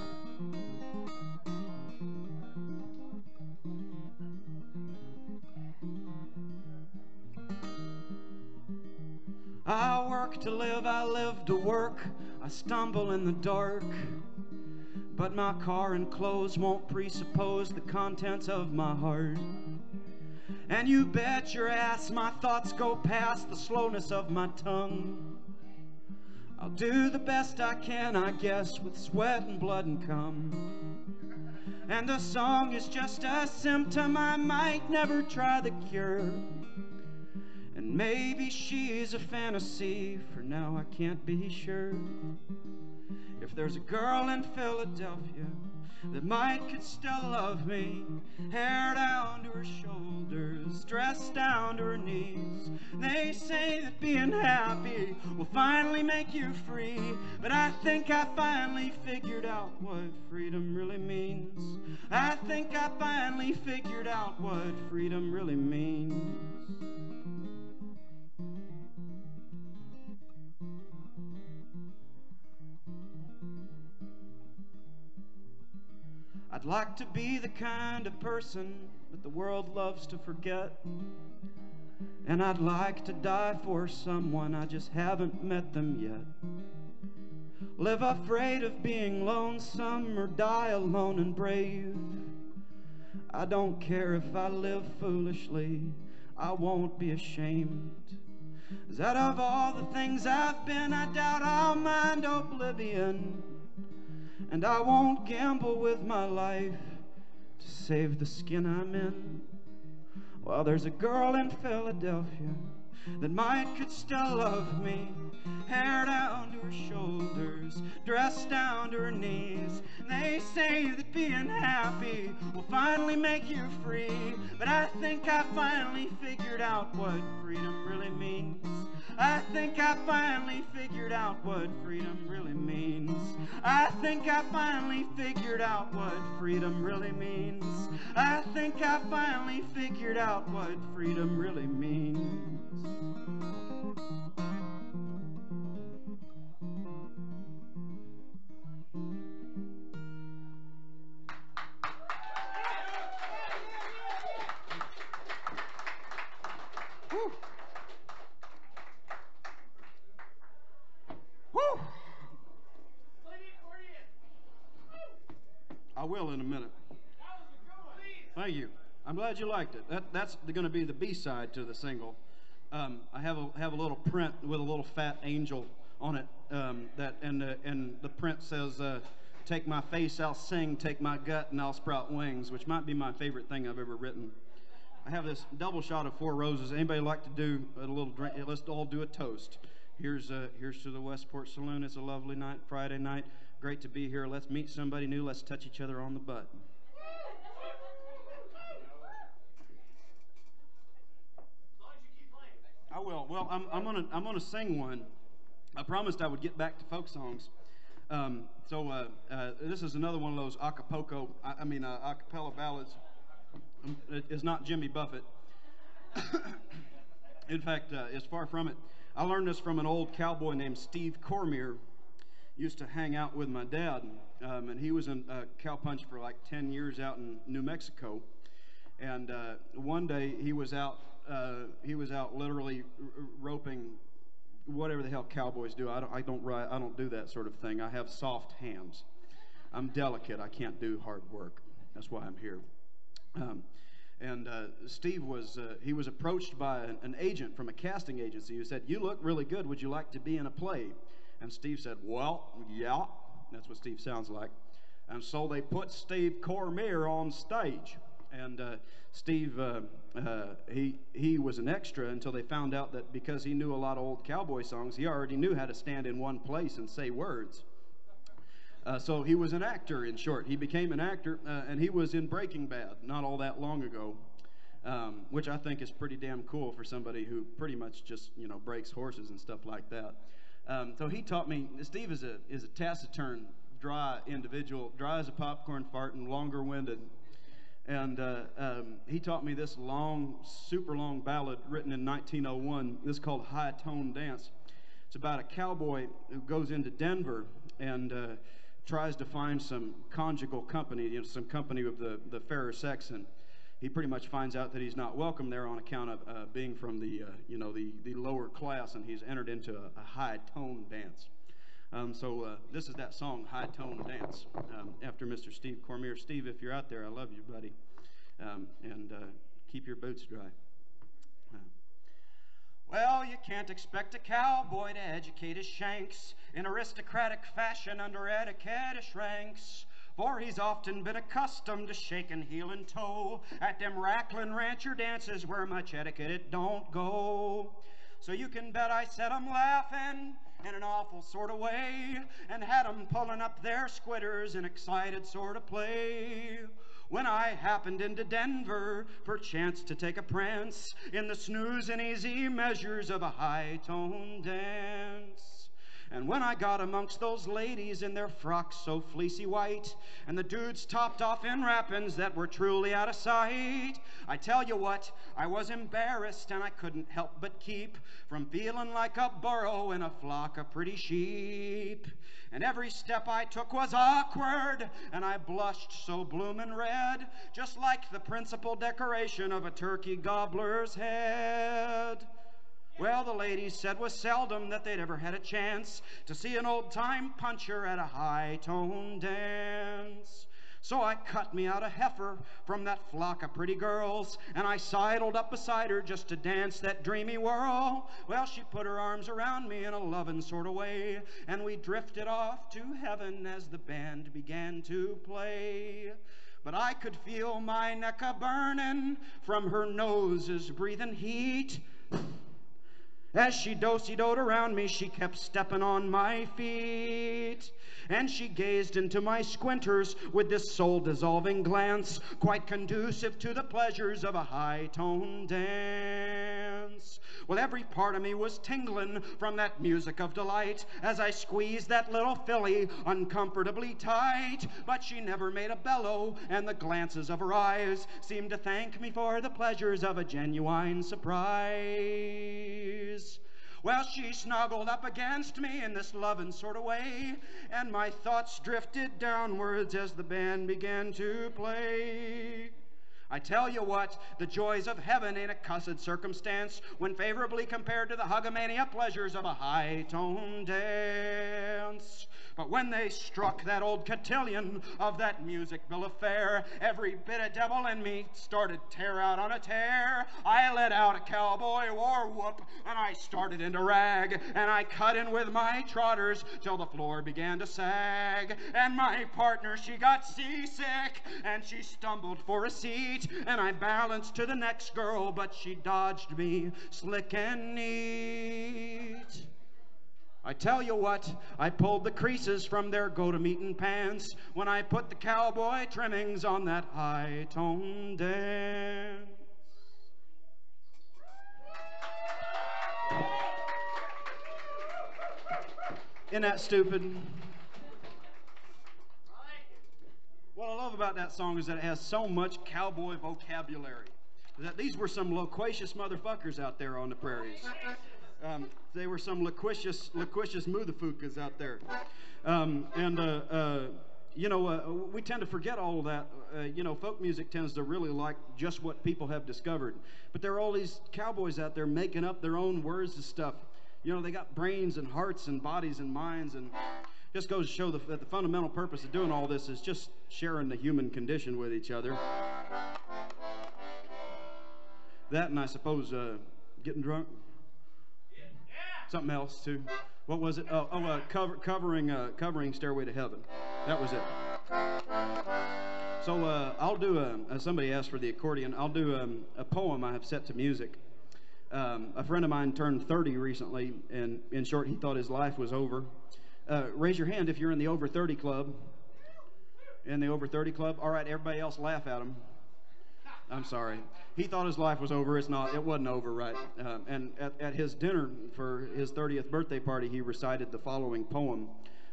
I work to live, I live to work. I stumble in the dark, but my car and clothes won't presuppose the contents of my heart. And you bet your ass my thoughts go past the slowness of my tongue. I'll do the best I can, I guess, with sweat and blood and cum. And the song is just a symptom, I might never try the cure. And maybe she's a fantasy, for now I can't be sure. If there's a girl in Philadelphia that could still love me, hair down to her shoulders, dressed down to her knees. They say that being happy will finally make you free, but I think I finally figured out what freedom really means. I think I finally figured out what freedom really means. I'd like to be the kind of person that the world loves to forget. And I'd like to die for someone, I just haven't met them yet. Live afraid of being lonesome or die alone and brave. I don't care if I live foolishly, I won't be ashamed. 'Cause out of all the things I've been, I doubt I'll mind oblivion. And I won't gamble with my life to save the skin I'm in. Well, there's a girl in Philadelphia that could still love me. Hair down to her shoulders, dressed down to her knees. They say that being happy will finally make you free, but I think I finally figured out what freedom really means. I think I finally figured out what freedom really means. I think I finally figured out what freedom really means. I think I finally figured out what freedom really means. Woo. Woo. I will in a minute. Thank you. I'm glad you liked it. That's going to be the B-side to the single. I have a little print with a little fat angel on it. And the print says, "Take my face, I'll sing. Take my gut, and I'll sprout wings," which might be my favorite thing I've ever written. I have this double shot of 4 roses. Anybody like to do a little drink? Let's all do a toast. Here's to the Westport Saloon. It's a lovely night, Friday night. Great to be here. Let's meet somebody new. Let's touch each other on the butt. I will. Well, I'm gonna sing one. I promised I would get back to folk songs. This is another one of those acapella ballads. It's not Jimmy Buffett. In fact, it's far from it. I learned this from an old cowboy named Steve Cormier. Used to hang out with my dad, and he was in cowpunch for like 10 years out in New Mexico. And one day he was out literally roping whatever the hell cowboys do. I don't do that sort of thing. I have soft hands. I'm delicate. I can't do hard work. That's why I'm here. Steve was approached by an agent from a casting agency who said, "You look really good. Would you like to be in a play?" And Steve said, "Well, yeah." That's what Steve sounds like. And so they put Steve Cormier on stage. And Steve, he was an extra until they found out that because he knew a lot of old cowboy songs, he already knew how to stand in one place and say words. So he was an actor, in short. He became an actor, and he was in Breaking Bad not all that long ago, which I think is pretty damn cool for somebody who pretty much just, breaks horses and stuff like that. So he taught me. Steve is a taciturn, dry individual, dry as a popcorn fart and longer-winded. And he taught me this long, super long ballad written in 1901. This is called High Tone Dance. It's about a cowboy who goes into Denver and tries to find some conjugal company, some company with the fairer sex, and he pretty much finds out that he's not welcome there on account of being from the lower class, and he's entered into a high tone dance. This is that song, High Tone Dance, after Mr. Steve Cormier. Steve, if you're out there, I love you, buddy, and keep your boots dry. Well, you can't expect a cowboy to educate his shanks in aristocratic fashion under etiquette-ish ranks, for he's often been accustomed to shaking heel and toe at them racklin' rancher dances where much etiquette it don't go. So you can bet I set 'em laughing in an awful sort of way and had 'em pulling up their squitters in excited sort of play. When I happened into Denver, perchance to take a prance in the snooze and easy measures of a high-tone dance. And when I got amongst those ladies in their frocks so fleecy white, and the dudes topped off in wrappings that were truly out of sight, I tell you what, I was embarrassed and I couldn't help but keep from feeling like a burro in a flock of pretty sheep. And every step I took was awkward, and I blushed so bloomin' red, just like the principal decoration of a turkey gobbler's head. Well, the ladies said was seldom that they'd ever had a chance to see an old-time puncher at a high-tone dance. So I cut me out a heifer from that flock of pretty girls, and I sidled up beside her just to dance that dreamy whirl. Well, she put her arms around me in a lovin' sort of way, and we drifted off to heaven as the band began to play. But I could feel my neck a-burnin' from her nose's breathin' heat. As she do-si-doed around me, she kept stepping on my feet. And she gazed into my squinters with this soul-dissolving glance, quite conducive to the pleasures of a high-tone dance. Well, every part of me was tingling from that music of delight as I squeezed that little filly uncomfortably tight. But she never made a bellow, and the glances of her eyes seemed to thank me for the pleasures of a genuine surprise. Well, she snuggled up against me in this lovin' sort of way, and my thoughts drifted downwards as the band began to play. I tell you what, the joys of heaven ain't a cussed circumstance when favorably compared to the hugomania pleasures of a high-tone dance. But when they struck that old cotillion of that music bill of fare, every bit of devil in me started tear out on a tear. I let out a cowboy war whoop, and I started into rag, and I cut in with my trotters till the floor began to sag. And my partner, she got seasick, and she stumbled for a seat, and I balanced to the next girl, but she dodged me slick and neat. I tell you what, I pulled the creases from their go-to-meeting pants when I put the cowboy trimmings on that high-tone dance. Isn't that stupid? What I love about that song is that it has so much cowboy vocabulary. That these were some loquacious motherfuckers out there on the prairies. They were some loquacious motherfuckers out there. We tend to forget all of that. Folk music tends to really like just what people have discovered. But there are all these cowboys out there making up their own words and stuff. They got brains and hearts and bodies and minds, and just goes to show that the fundamental purpose of doing all this is just sharing the human condition with each other. That, and I suppose getting drunk. Something else too. What was it? Covering Stairway to Heaven. That was it. So I'll do somebody asked for the accordion. I'll do a poem I have set to music. A friend of mine turned 30 recently, and in short, he thought his life was over. Raise your hand if you're in the over 30 club. In the over 30 club? All right, everybody else laugh at him. I'm sorry. He thought his life was over. It's not. It wasn't over, right? And at his dinner for his 30th birthday party, he recited the following poem,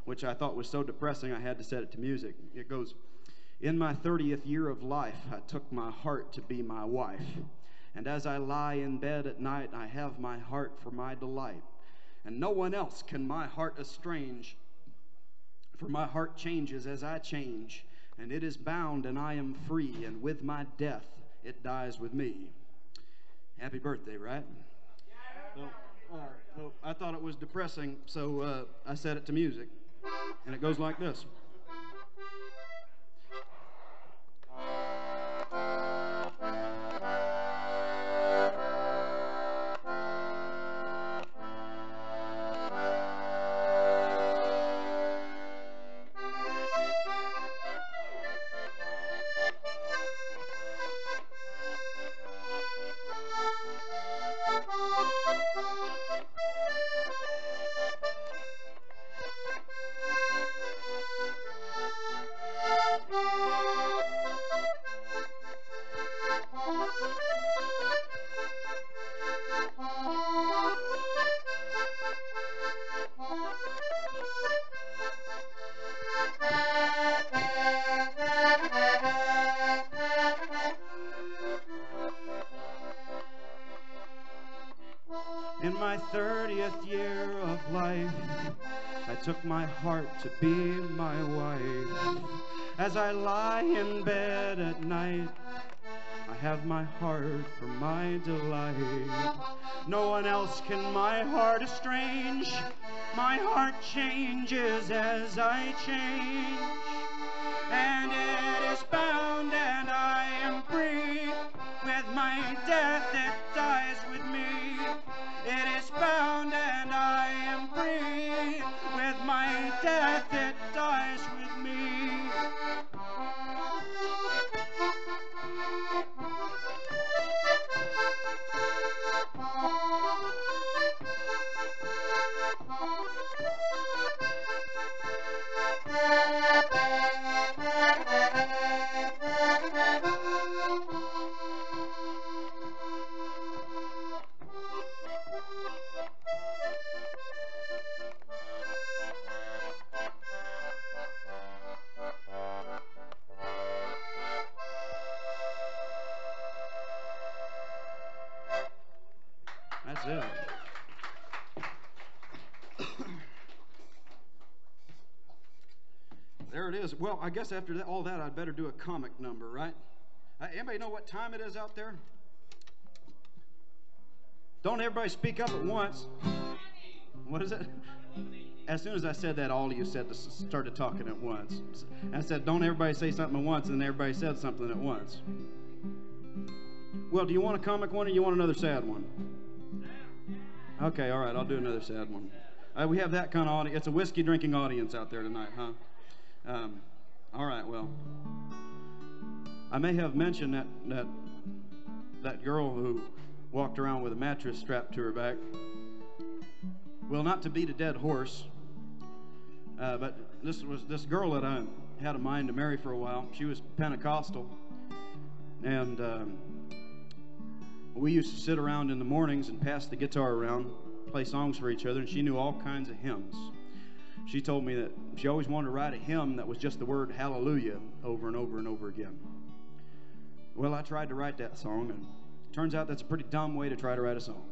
which I thought was so depressing I had to set it to music. It goes, "In my 30th year of life, I took my heart to be my wife. And as I lie in bed at night, I have my heart for my delight. And no one else can my heart estrange, for my heart changes as I change. And it is bound and I am free, and with my death it dies with me." Happy birthday, right? So I thought it was depressing, so I set it to music. And it goes like this. In my 30th year of life, I took my heart to be my wife. As I lie in bed at night, I have my heart for my delight. No one else can my heart estrange. My heart changes as I change. And it is bound and I am free. With my death it dies with me. It is bound and I am free. With my death it dies with me. That's it. There it is. Well, I guess after all that, I'd better do a comic number, right? Anybody know what time it is out there? Don't everybody speak up at once. What is it? As soon as I said that, all of you started talking at once. I said, don't everybody say something at once, and then everybody said something at once. Well, do you want a comic one or you want another sad one? Okay, all right, I'll do another sad one. We have that kind of audience. It's a whiskey drinking audience out there tonight, huh? All right, well, I may have mentioned that girl who walked around with a mattress strapped to her back. Well, not to beat a dead horse, but this was this girl that I had a mind to marry for a while. She was Pentecostal, and we used to sit around in the mornings and pass the guitar around, play songs for each other, and she knew all kinds of hymns. she told me that she always wanted to write a hymn that was just the word hallelujah over and over and over again. Well, I tried to write that song, and it turns out that's a pretty dumb way to try to write a song.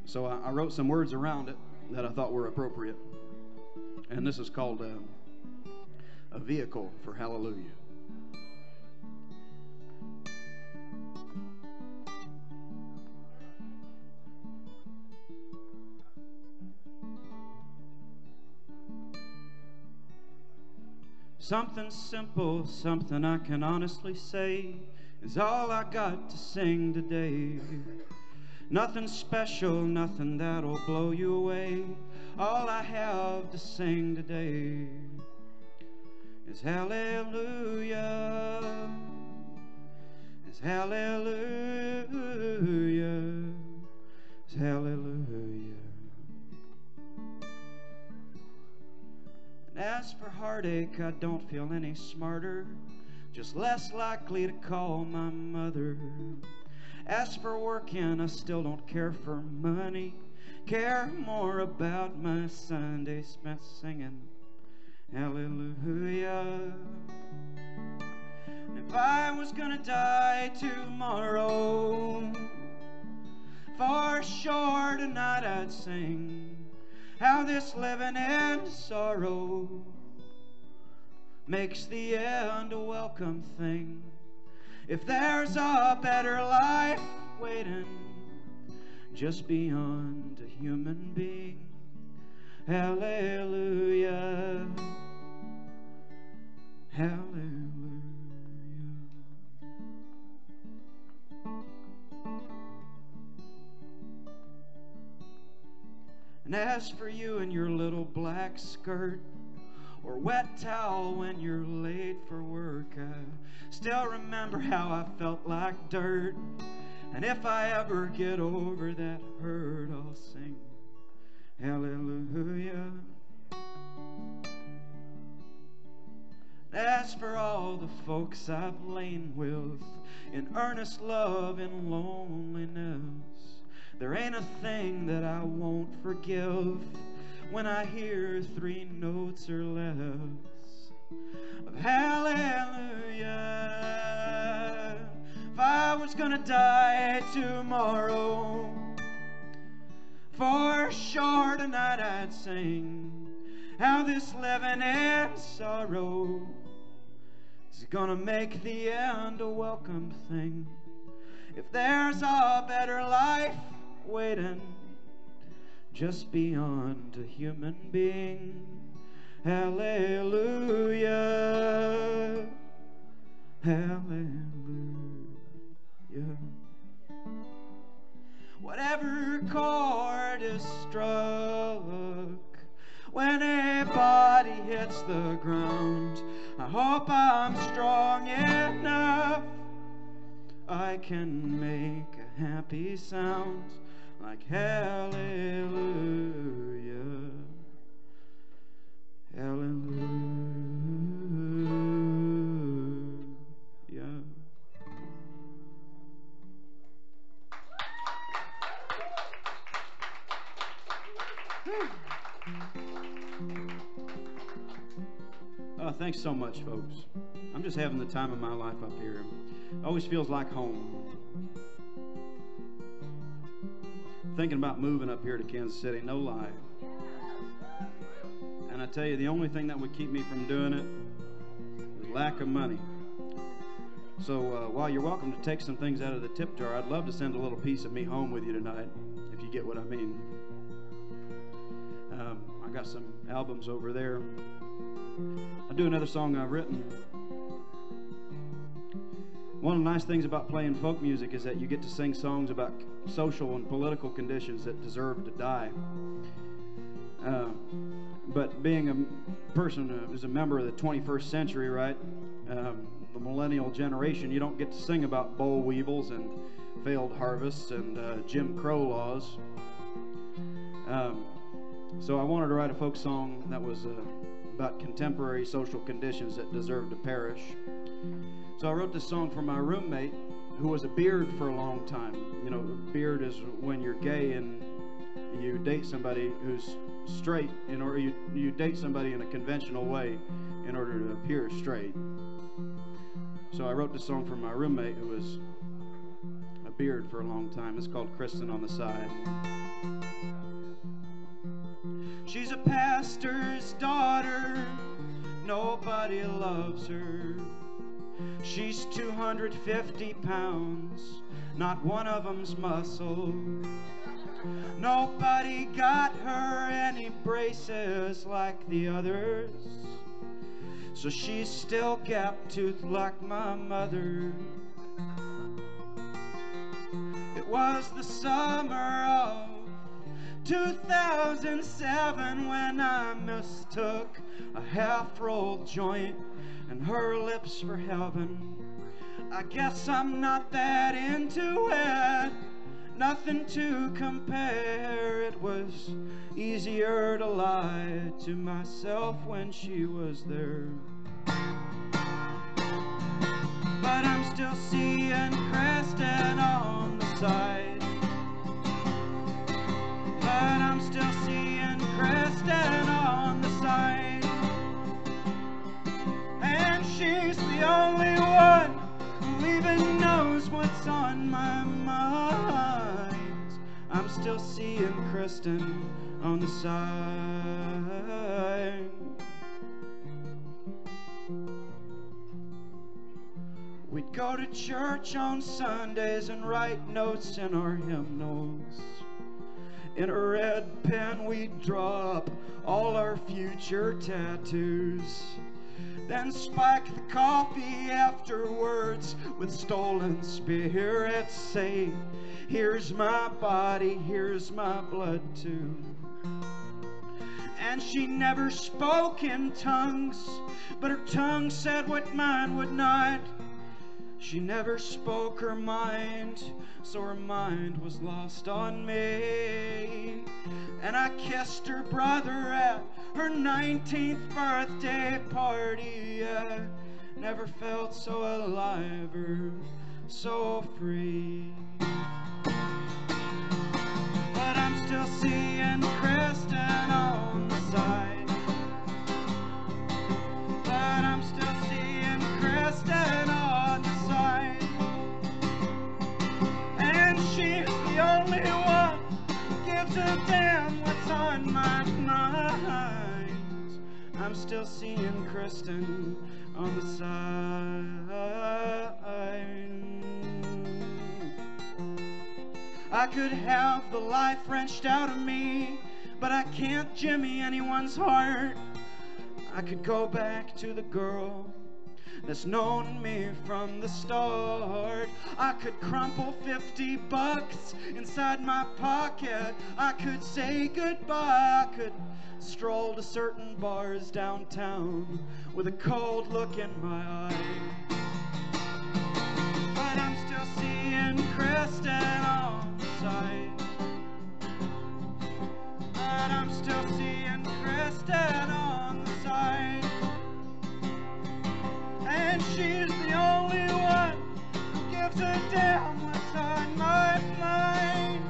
So I wrote some words around it that I thought were appropriate. And this is called A Vehicle for Hallelujah. Something simple, something I can honestly say is all I got to sing today. Nothing special, nothing that'll blow you away. All I have to sing today is hallelujah. Is hallelujah. Is hallelujah. As for heartache, I don't feel any smarter, just less likely to call my mother. As for working, I still don't care for money, care more about my Sunday spent singing hallelujah. And if I was gonna die tomorrow, for sure tonight I'd sing how this living in sorrow makes the end a welcome thing. If there's a better life waiting just beyond a human being, hallelujah, hallelujah. And as for you and your little black skirt or wet towel when you're late for work, I still remember how I felt like dirt. And if I ever get over that hurt, I'll sing hallelujah. As for all the folks I've lain with in earnest love and loneliness, there ain't a thing that I won't forgive when I hear 3 notes or less of hallelujah. If I was gonna die tomorrow, for sure tonight I'd sing how this living in sorrow is gonna make the end a welcome thing. If there's a better life waiting just beyond a human being, hallelujah, hallelujah. Whatever chord is struck when a body hits the ground, I hope I'm strong enough I can make a happy sound like hallelujah, hallelujah. Oh, thanks so much, folks. I'm just having the time of my life up here. It always feels like home. Thinking about moving up here to Kansas City, no lie. And I tell you, the only thing that would keep me from doing it is lack of money. So while you're welcome to take some things out of the tip jar, I'd love to send a little piece of me home with you tonight, if you get what I mean. I got some albums over there. I'll do another song I've written. One of the nice things about playing folk music is that you get to sing songs about social and political conditions that deserve to die. But being a person who's a member of the 21st century, right, the millennial generation, you don't get to sing about boll weevils and failed harvests and Jim Crow laws. So I wanted to write a folk song that was about contemporary social conditions that deserve to perish. So I wrote this song for my roommate, who was a beard for a long time. You know, beard is when you're gay and you date somebody who's straight in order you date somebody in a conventional way in order to appear straight. So I wrote this song for my roommate who was a beard for a long time. It's called Kristen on the Side. She's a pastor's daughter, nobody loves her. She's 250 pounds, not one of them's muscle. Nobody got her any braces like the others, so she's still gap-toothed like my mother. It was the summer of 2007 when I mistook a half-rolled joint and her lips for heaven. I guess I'm not that into it, nothing to compare. It was easier to lie to myself when she was there. But I'm still seeing Kristen on the side. But I'm still seeing Kristen on the side. And she's the only one who even knows what's on my mind. I'm still seeing Kristen on the side. We'd go to church on Sundays and write notes in our hymnals. In a red pen we'd draw up all our future tattoos. Then spike the coffee afterwards with stolen spirits. Say, here's my body, here's my blood too. And she never spoke in tongues, but her tongue said what mine would not. She never spoke her mind, so her mind was lost on me. And I kissed her brother at her 19th birthday party. I never felt so alive or so free. But I'm still seeing Kristen on the side. But I'm still seeing Kristen on the side. And she's the only one who gives a damn what's on my mind. I'm still seeing Kristen on the side. I could have the life wrenched out of me, but I can't jimmy anyone's heart. I could go back to the girl that's known me from the start. I could crumple $50 inside my pocket. I could say goodbye. I could stroll to certain bars downtown with a cold look in my eye. But I'm still seeing Kristen on the side. But I'm still seeing Kristen on the side. And she's the only one who gives a damn what's on my mind.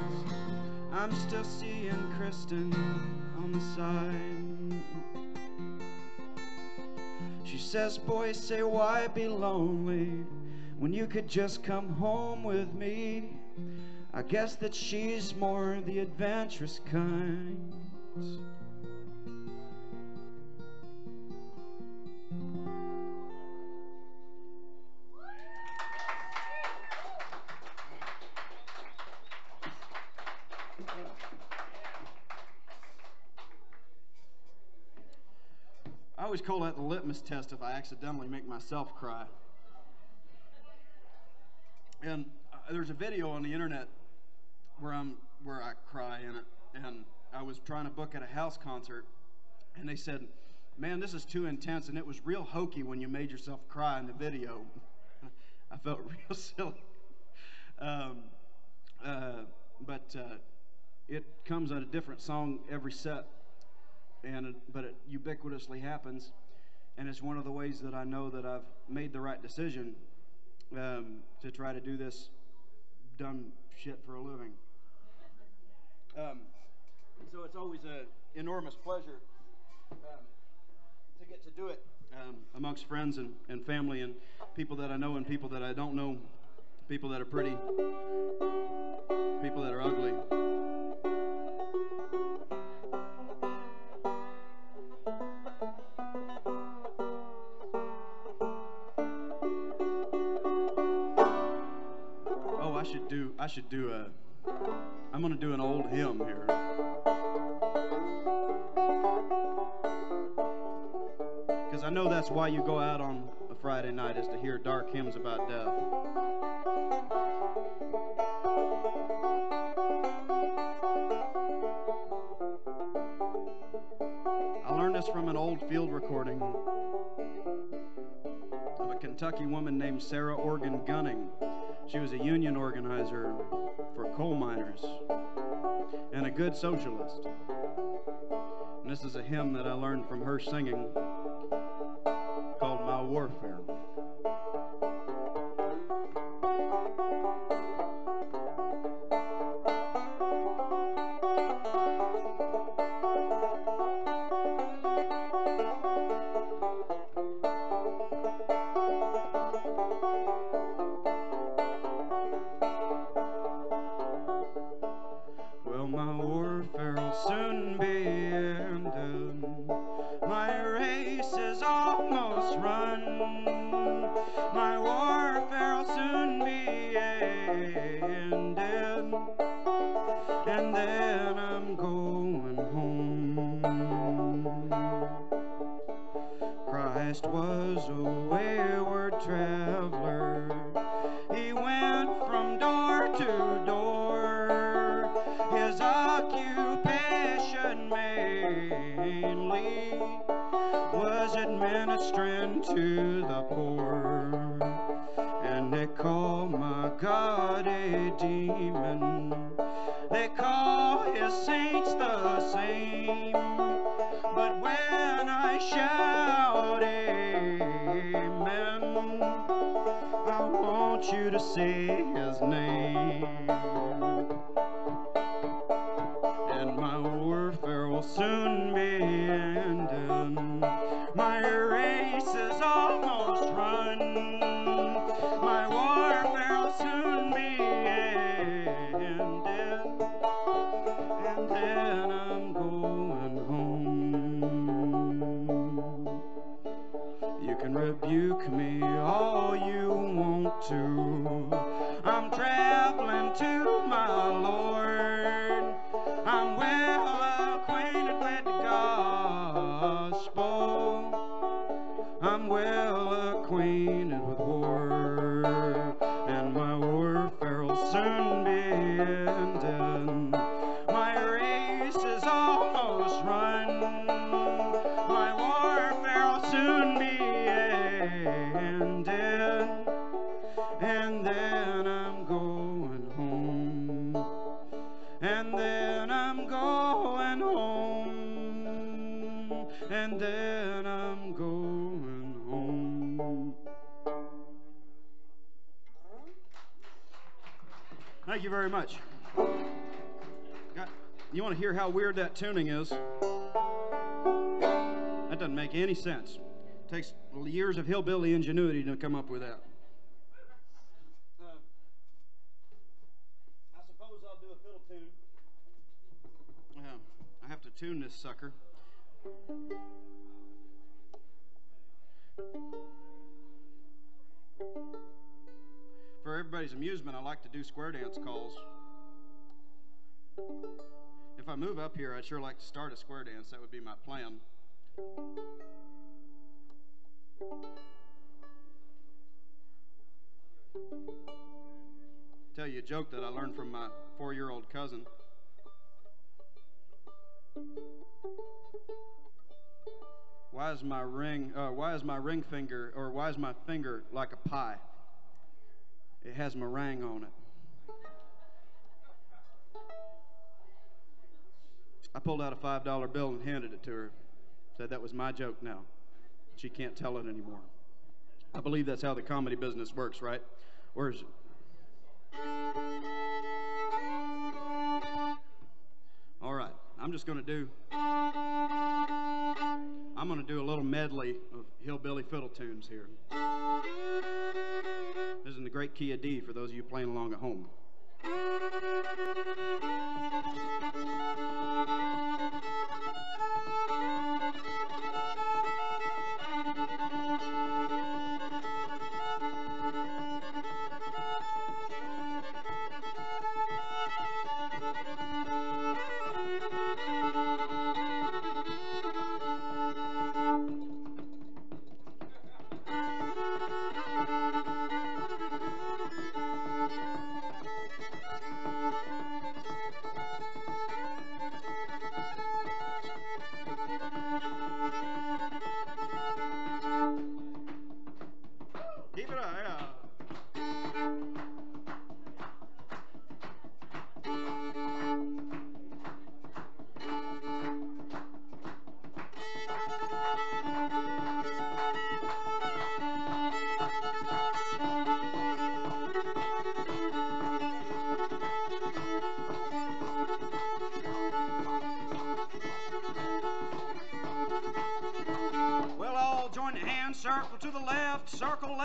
I'm still seeing Kristen on the side. She says, boys say, why be lonely when you could just come home with me? I guess that she's more the adventurous kind. I always call that the litmus test if I accidentally make myself cry. And there's a video on the internet where I cry in it, and I was trying to book at a house concert, and they said, man, this is too intense, and it was real hokey when you made yourself cry in the video. I felt real silly. But it comes on a different song every set, but it ubiquitously happens, and it's one of the ways that I know that I've made the right decision to try to do this dumb shit for a living. So it's always an enormous pleasure to get to do it amongst friends and family and people that I know and people that I don't know, people that are pretty, people that are ugly. Oh, I'm going to do an old hymn here. Because I know that's why you go out on a Friday night, is to hear dark hymns about death. I learned this from an old field recording of a Kentucky woman named Sarah Organ Gunning. She was a union organizer for coal miners and a good socialist. And this is a hymn that I learned from her singing called My Warfare. Well, my warfare'll soon be ended. My race is almost run. My warfare'll soon be ended. And then I'm going home. Christ was a wayward traveler. He went from door to door. His occupation mainly was administering to the poor. And they call my God a demon. They call his saints the same. But when I shout amen, I want you to say his name. And my warfare will soon be ended. My race is almost run. My warfare will soon be ended. And then I'm going home. You can rebuke me all you want to. I'm traveling to my Lord. I'm well acquainted with the gospel. I'm well acquainted with war. And my warfare will soon be ended. My race is almost run. My warfare will soon be ended. And then I'm going home. And then I'm going home. And then I'm going home. Thank you very much. You want to hear how weird that tuning is? That doesn't make any sense. It takes years of hillbilly ingenuity to come up with that. I suppose I'll do a fiddle tune. I have to tune this sucker. For everybody's amusement, I like to do square dance calls. If I move up here, I'd sure like to start a square dance. That would be my plan. Tell you a joke that I learned from my 4-year-old cousin. Why is my ring finger, or why is my finger like a pie? It has meringue on it. I pulled out a $5 bill and handed it to her. Said that was my joke now. She can't tell it anymore. I believe that's how the comedy business works, right? Or is it? All right. I'm I'm gonna do a little medley of hillbilly fiddle tunes here. This is in the great key of D for those of you playing along at home. Keep it up, yeah. Well, all join hands, circle to the left, circle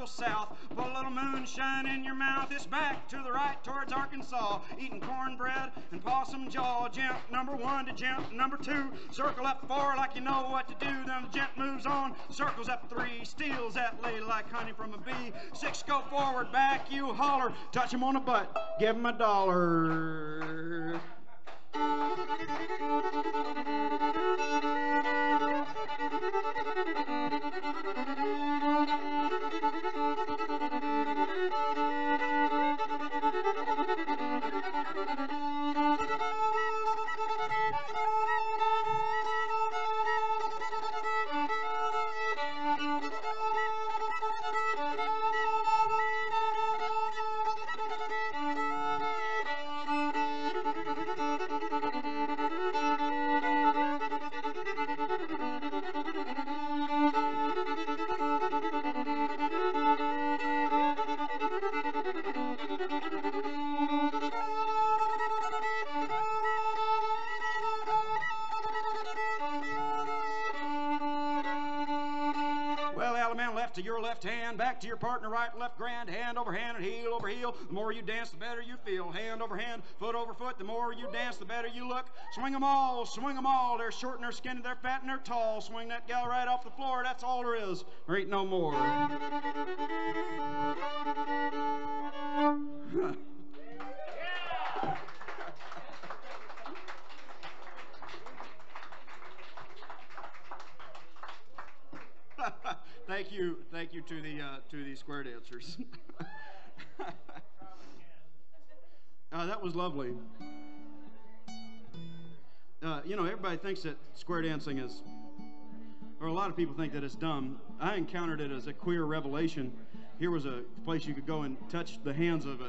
south. Put a little moonshine in your mouth. It's back to the right towards Arkansas. Eating cornbread and possum jaw. Gent number 1 to gent number 2. Circle up 4 like you know what to do. Then the gent moves on. Circles up 3. Steals that lady like honey from a bee. 6 go forward, back you holler. Touch him on the butt. Give him $1. Well, Alabama left to your left hand, back to your partner right, left grand, hand over hand and heel over heel. The more you dance, the better you feel. Hand over hand, foot over foot. The more you dance, the better you look. Swing 'em all, swing 'em all. They're short and they're skinny, they're fat and they're tall. Swing that gal right off the floor. That's all there is. There ain't no more. Thank you to the square dancers. That was lovely. You know, everybody thinks that square dancing is, or a lot of people think that it's dumb. I encountered it as a queer revelation. Here was a place you could go and touch the hands of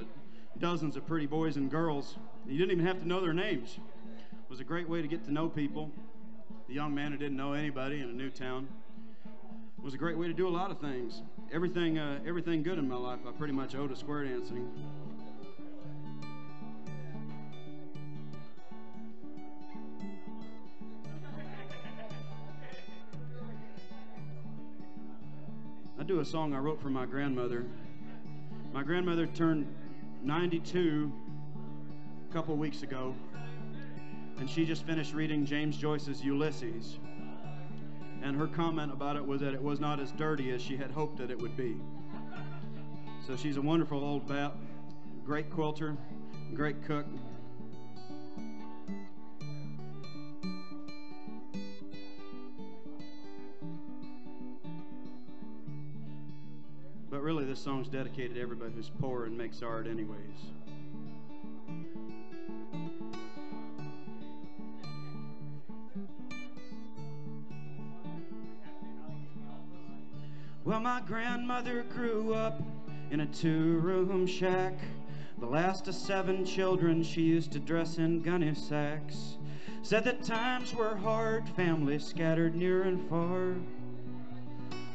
dozens of pretty boys and girls. You didn't even have to know their names. It was a great way to get to know people. The young man who didn't know anybody in a new town. It was a great way to do a lot of things. Everything good in my life I pretty much owe to square dancing. I do a song I wrote for my grandmother. My grandmother turned 92 a couple weeks ago, and she just finished reading James Joyce's Ulysses. And her comment about it was that it was not as dirty as she had hoped that it would be. So she's a wonderful old bat, great quilter, great cook. But really, this song's dedicated to everybody who's poor and makes art anyways. Well, my grandmother grew up in a 2-room shack. The last of 7 children, she used to dress in gunny sacks. Said that times were hard, families scattered near and far.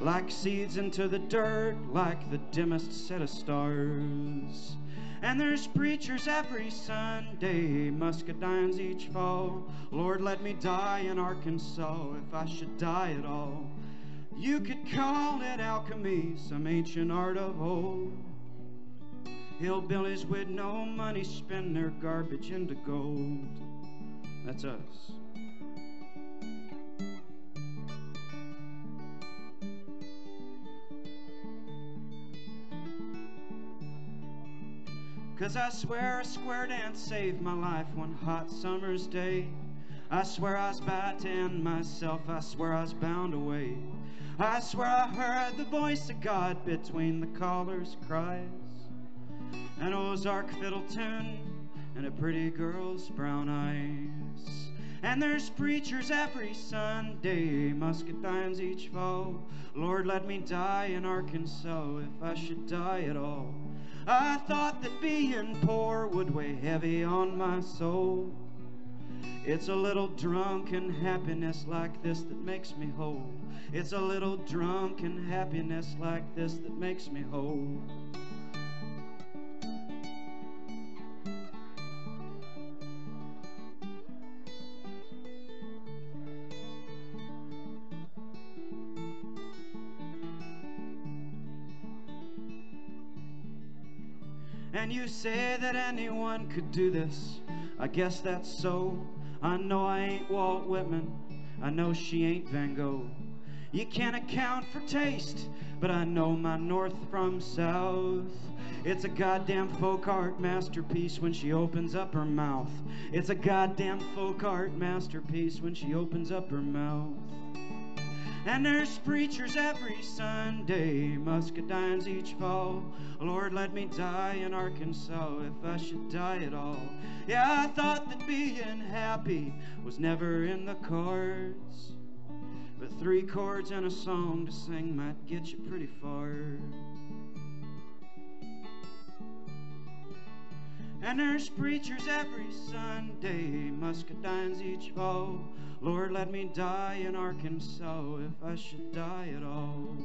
Like seeds into the dirt, like the dimmest set of stars. And there's preachers every Sunday, muscadines each fall. Lord, let me die in Arkansas if I should die at all. You could call it alchemy, some ancient art of old. Hillbillies with no money spend their garbage into gold. That's us. 'Cause I swear a square dance saved my life one hot summer's day. I swear I was about to end myself, I swear I was bound away. I swear I heard the voice of God between the caller's cries, an Ozark fiddle tune and a pretty girl's brown eyes. And there's preachers every Sunday, muscadines each fall. Lord, let me die in Arkansas if I should die at all. I thought that being poor would weigh heavy on my soul. It's a little drunken happiness like this that makes me whole. It's a little drunken happiness like this that makes me whole. And you say that anyone could do this, I guess that's so. I know I ain't Walt Whitman, I know she ain't Van Gogh. You can't account for taste, but I know my north from south. It's a goddamn folk art masterpiece when she opens up her mouth. It's a goddamn folk art masterpiece when she opens up her mouth. And there's preachers every Sunday, muscadines each fall. Lord, let me die in Arkansas if I should die at all. Yeah, I thought that being happy was never in the cards, but 3 chords and a song to sing might get you pretty far. And there's preachers every Sunday, muscadines each fall. Lord, let me die in Arkansas if I should die at all.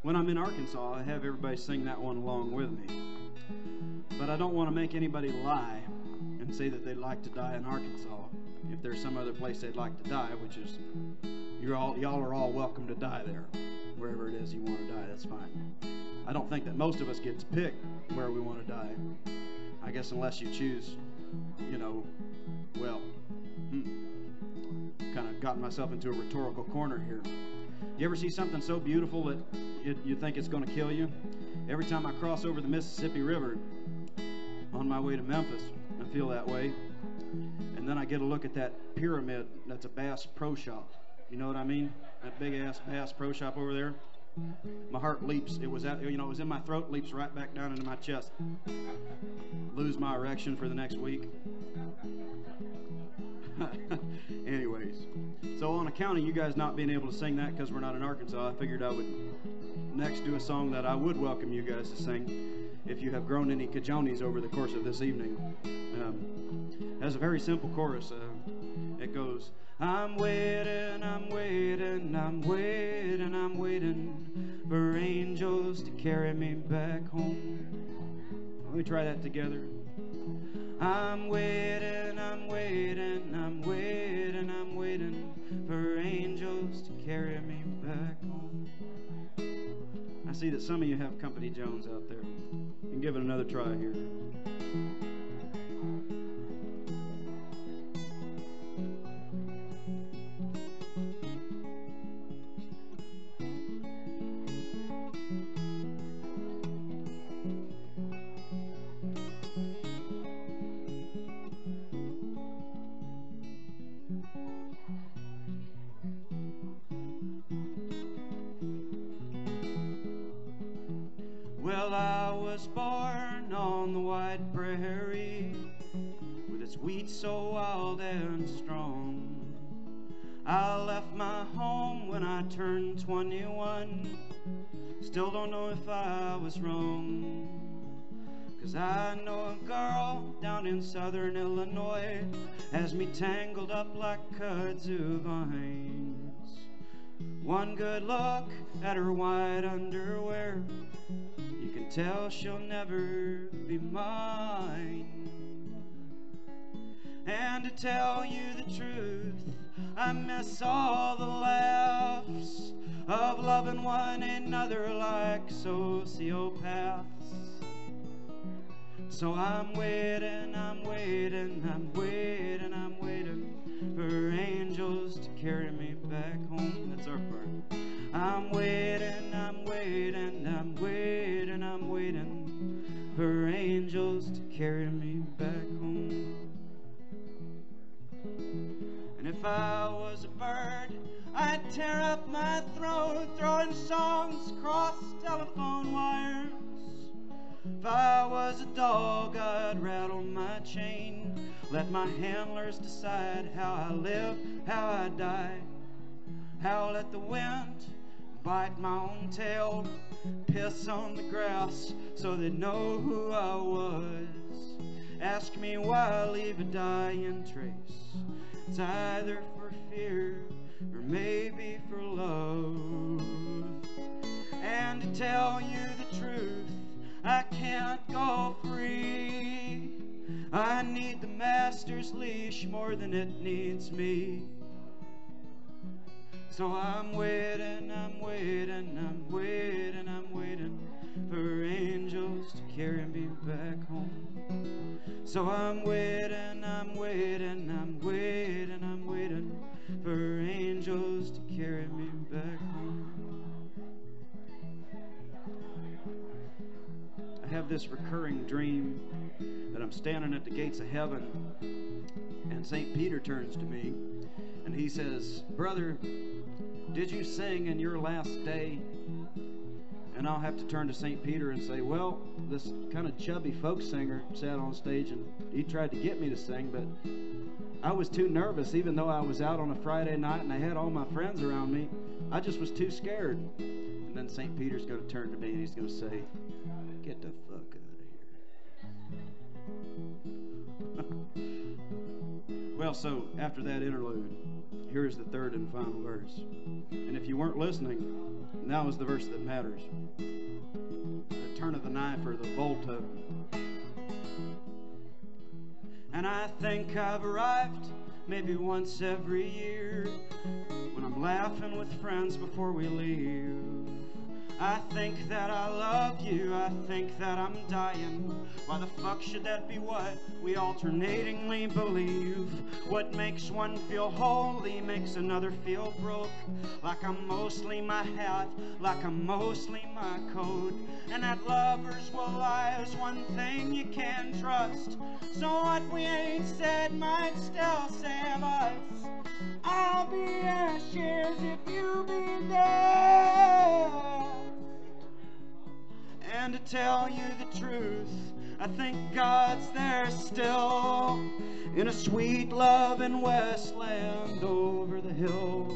When I'm in Arkansas, I have everybody sing that one along with me. But I don't want to make anybody lie and say that they'd like to die in Arkansas. If there's some other place they'd like to die, which is, y'all are all welcome to die there. Wherever it is you want to die, that's fine. I don't think that most of us get to pick where we want to die. I guess unless you choose, kind of gotten myself into a rhetorical corner here. You ever see something so beautiful that you think it's going to kill you? Every time I cross over the Mississippi River on my way to Memphis, I feel that way. And then I get a look at that pyramid that's a Bass Pro Shop. You know what I mean? That big ass Bass Pro Shop over there. My heart leaps. It was it was in my throat, leaps right back down into my chest. Lose my erection for the next week. Anyways, so on account of you guys not being able to sing that because we're not in Arkansas, I figured I would next do a song that I would welcome you guys to sing if you have grown any cajones over the course of this evening. It has a very simple chorus. It goes, I'm waiting, I'm waiting, I'm waiting, I'm waiting for angels to carry me back home. Let me try that together. I'm waiting, I'm waiting, I'm waiting, I'm waiting for angels to carry me back home. I see that some of you have Company Jones out there. You can give it another try here. Well, I was born on the wide prairie with its wheat so wild and strong. I left my home when I turned 21. Still don't know if I was wrong. 'Cause I know a girl down in southern Illinois has me tangled up like kudzu vines. One good look at her white underwear, you can tell she'll never be mine. And to tell you the truth, I miss all the laughs of loving one another like sociopaths. So I'm waiting, I'm waiting, I'm waiting, I'm waiting for angels to carry me back home. That's our part. I'm waiting, I'm waiting, I'm waiting, I'm waiting for angels to carry me back home. And if I was a bird, I'd tear up my throat, throwing songs across telephone wires. If I was a dog, I'd rattle my chain, let my handlers decide how I live, how I die. Howl at the wind, bite my own tail, piss on the grass so they'd know who I was. Ask me why I leave a dying trace. It's either for fear or maybe for love. And to tell you the truth, I can't go free. I need the master's leash more than it needs me. So I'm waiting, I'm waiting, I'm waiting, I'm waiting for angels to carry me back home. So I'm waiting, I'm waiting, I'm waiting, I'm waiting for angels to carry me back home. I have this recurring dream that I'm standing at the gates of heaven, and St. Peter turns to me and he says, "Brother, did you sing in your last day?" And I'll have to turn to St. Peter and say, "Well, this kind of chubby folk singer sat on stage and he tried to get me to sing, but I was too nervous, even though I was out on a Friday night and I had all my friends around me. I just was too scared." And then St. Peter's going to turn to me and he's going to say, "Get the fuck out of here." Well, so after that interlude, here's the third and final verse. And if you weren't listening, now is the verse that matters. The turn of the knife or the volta. And I think I've arrived maybe once every year when I'm laughing with friends before we leave. I think that I love you, I think that I'm dying. Why the fuck should that be what we alternatingly believe? What makes one feel holy makes another feel broke. Like I'm mostly my hat, like I'm mostly my coat. And that lovers will lie is one thing you can trust. So what we ain't said might still save us. I'll be ashes if you be dead. And to tell you the truth, I think God's there still, in a sweet loving Westland over the hill.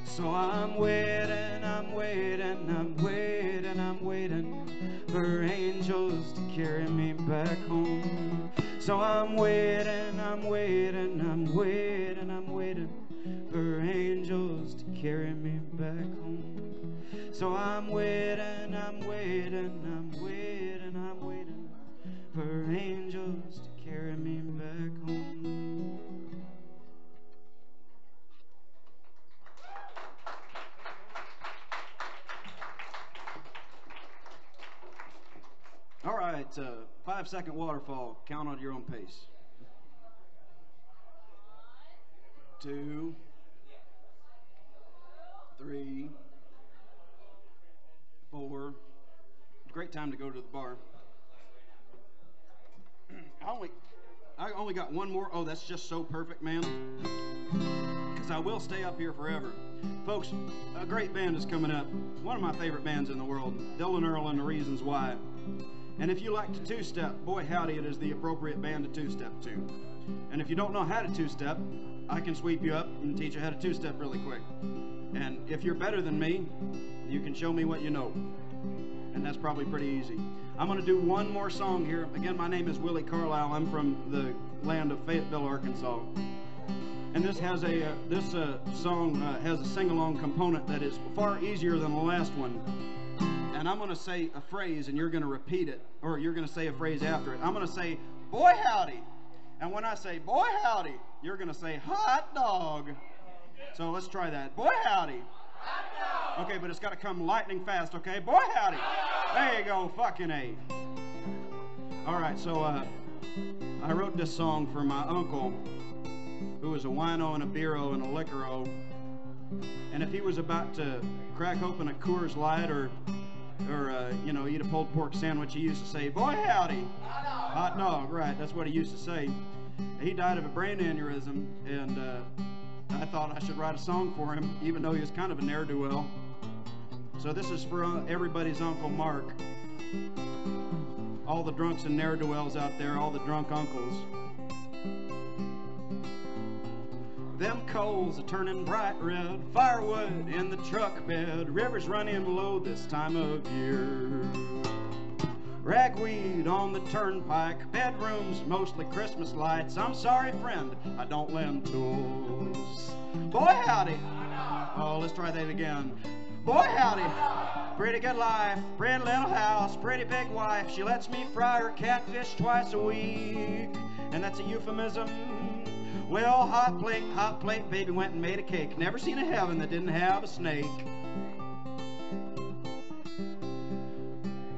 So I'm waiting, I'm waiting, I'm waiting, I'm waiting for angels to carry me back home. So I'm waiting, I'm waiting, I'm waiting, I'm waiting for angels to carry me back home. So I'm waiting, I'm waiting, I'm waiting, I'm waiting for angels to carry me back home. All right, 5-second waterfall. Count on your own pace. 2, 3, 4. Great time to go to the bar. I only got one more. Oh, that's just so perfect, man. Because I will stay up here forever. Folks, a great band is coming up. One of my favorite bands in the world, Dylan Earl and the Reasons Why. And if you like to two-step, boy howdy, it is the appropriate band to two-step to. And if you don't know how to two-step, I can sweep you up and teach you how to two-step really quick. And if you're better than me, you can show me what you know. and that's probably pretty easy. I'm going to do one more song here. Again, my name is Willi Carlisle. I'm from the land of Fayetteville, Arkansas. And this has a song has a sing-along component that is far easier than the last one. And I'm going to say a phrase, and you're going to repeat it, or you're going to say a phrase after it. I'm going to say, boy howdy. And when I say, boy howdy, you're going to say, hot dog. So let's try that. Boy howdy. Hot dog. Okay, but it's got to come lightning fast, okay? Boy howdy. There you go, fucking A. All right, so I wrote this song for my uncle, who was a wino and a beero and a liquoro. And if he was about to crack open a Coors Light or you know, eat a pulled pork sandwich, he used to say, boy howdy, hot dog. Right, that's what he used to say. He died of a brain aneurysm, and I thought I should write a song for him, even though he was kind of a ne'er-do-well. So this is for everybody's Uncle Mark. All the drunks and ne'er-do-wells out there, all the drunk uncles. Them coals are turning bright red, firewood in the truck bed, rivers running low this time of year. Ragweed on the turnpike, bedrooms mostly Christmas lights. I'm sorry, friend, I don't lend tools. Boy howdy. Oh, let's try that again. Boy howdy. Pretty good life, pretty little house, pretty big wife. She lets me fry her catfish twice a week, and that's a euphemism. Well, hot plate, baby went and made a cake. Never seen a heaven that didn't have a snake.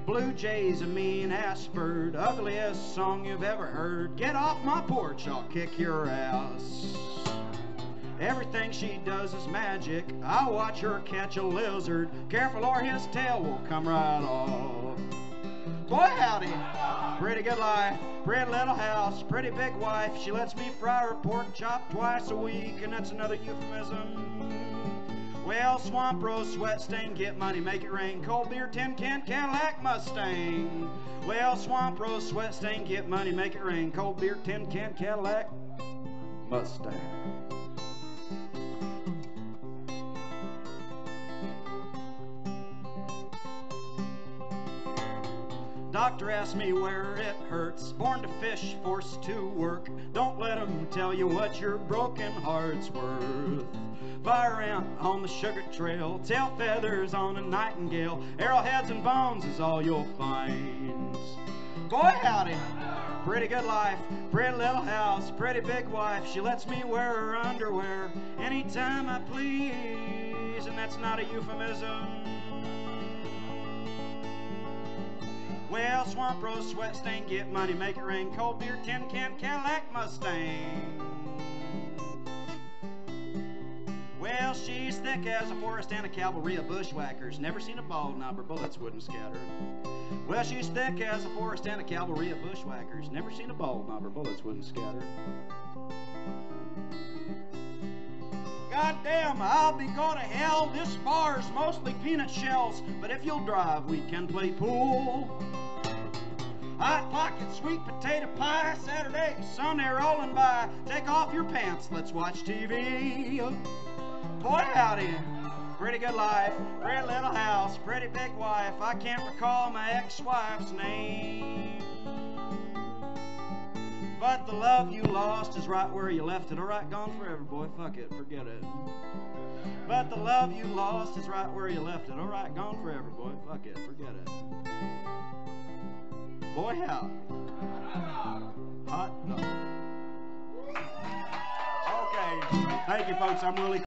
Blue jay's a mean ass bird, ugliest song you've ever heard. Get off my porch, I'll kick your ass. Everything she does is magic. I'll watch her catch a lizard. Careful or his tail will come right off. Boy howdy, pretty good life, pretty little house, pretty big wife. She lets me fry her pork chop twice a week, and that's another euphemism. Well, swamp roast, sweat stain, get money, make it rain. Cold beer, tin can, Cadillac, Mustang. Well, swamp roast, sweat stain, get money, make it rain. Cold beer, tin can, Cadillac, Mustang. Doctor asked me where it hurts. Born to fish, forced to work. Don't let them tell you what your broken heart's worth. Fire ant on the sugar trail, tail feathers on a nightingale. Arrowheads and bones is all you'll find. Boy howdy, pretty good life, pretty little house, pretty big wife. She lets me wear her underwear anytime I please, and that's not a euphemism. Well, swamp roast, sweat stain, get money, make it rain. Cold beer, tin can, Cadillac, Mustang. Well, she's thick as a forest and a cavalry of bushwhackers. Never seen a ball knob her bullets wouldn't scatter. Well, she's thick as a forest and a cavalry of bushwhackers. Never seen a ball knob her bullets wouldn't scatter. Goddamn, I'll be going to hell. This bar's mostly peanut shells, but if you'll drive, we can play pool. Hot pocket, sweet potato pie, Saturday, Sunday rolling by. Take off your pants, let's watch TV. Boy howdy, pretty good life, pretty little house, pretty big wife. I can't recall my ex-wife's name, but the love you lost is right where you left it. All right, gone forever, boy, fuck it, forget it. But the love you lost is right where you left it. All right, gone forever, boy, fuck it, forget it. Boy howdy, hot dog. Okay, thank you folks, I'm Willi.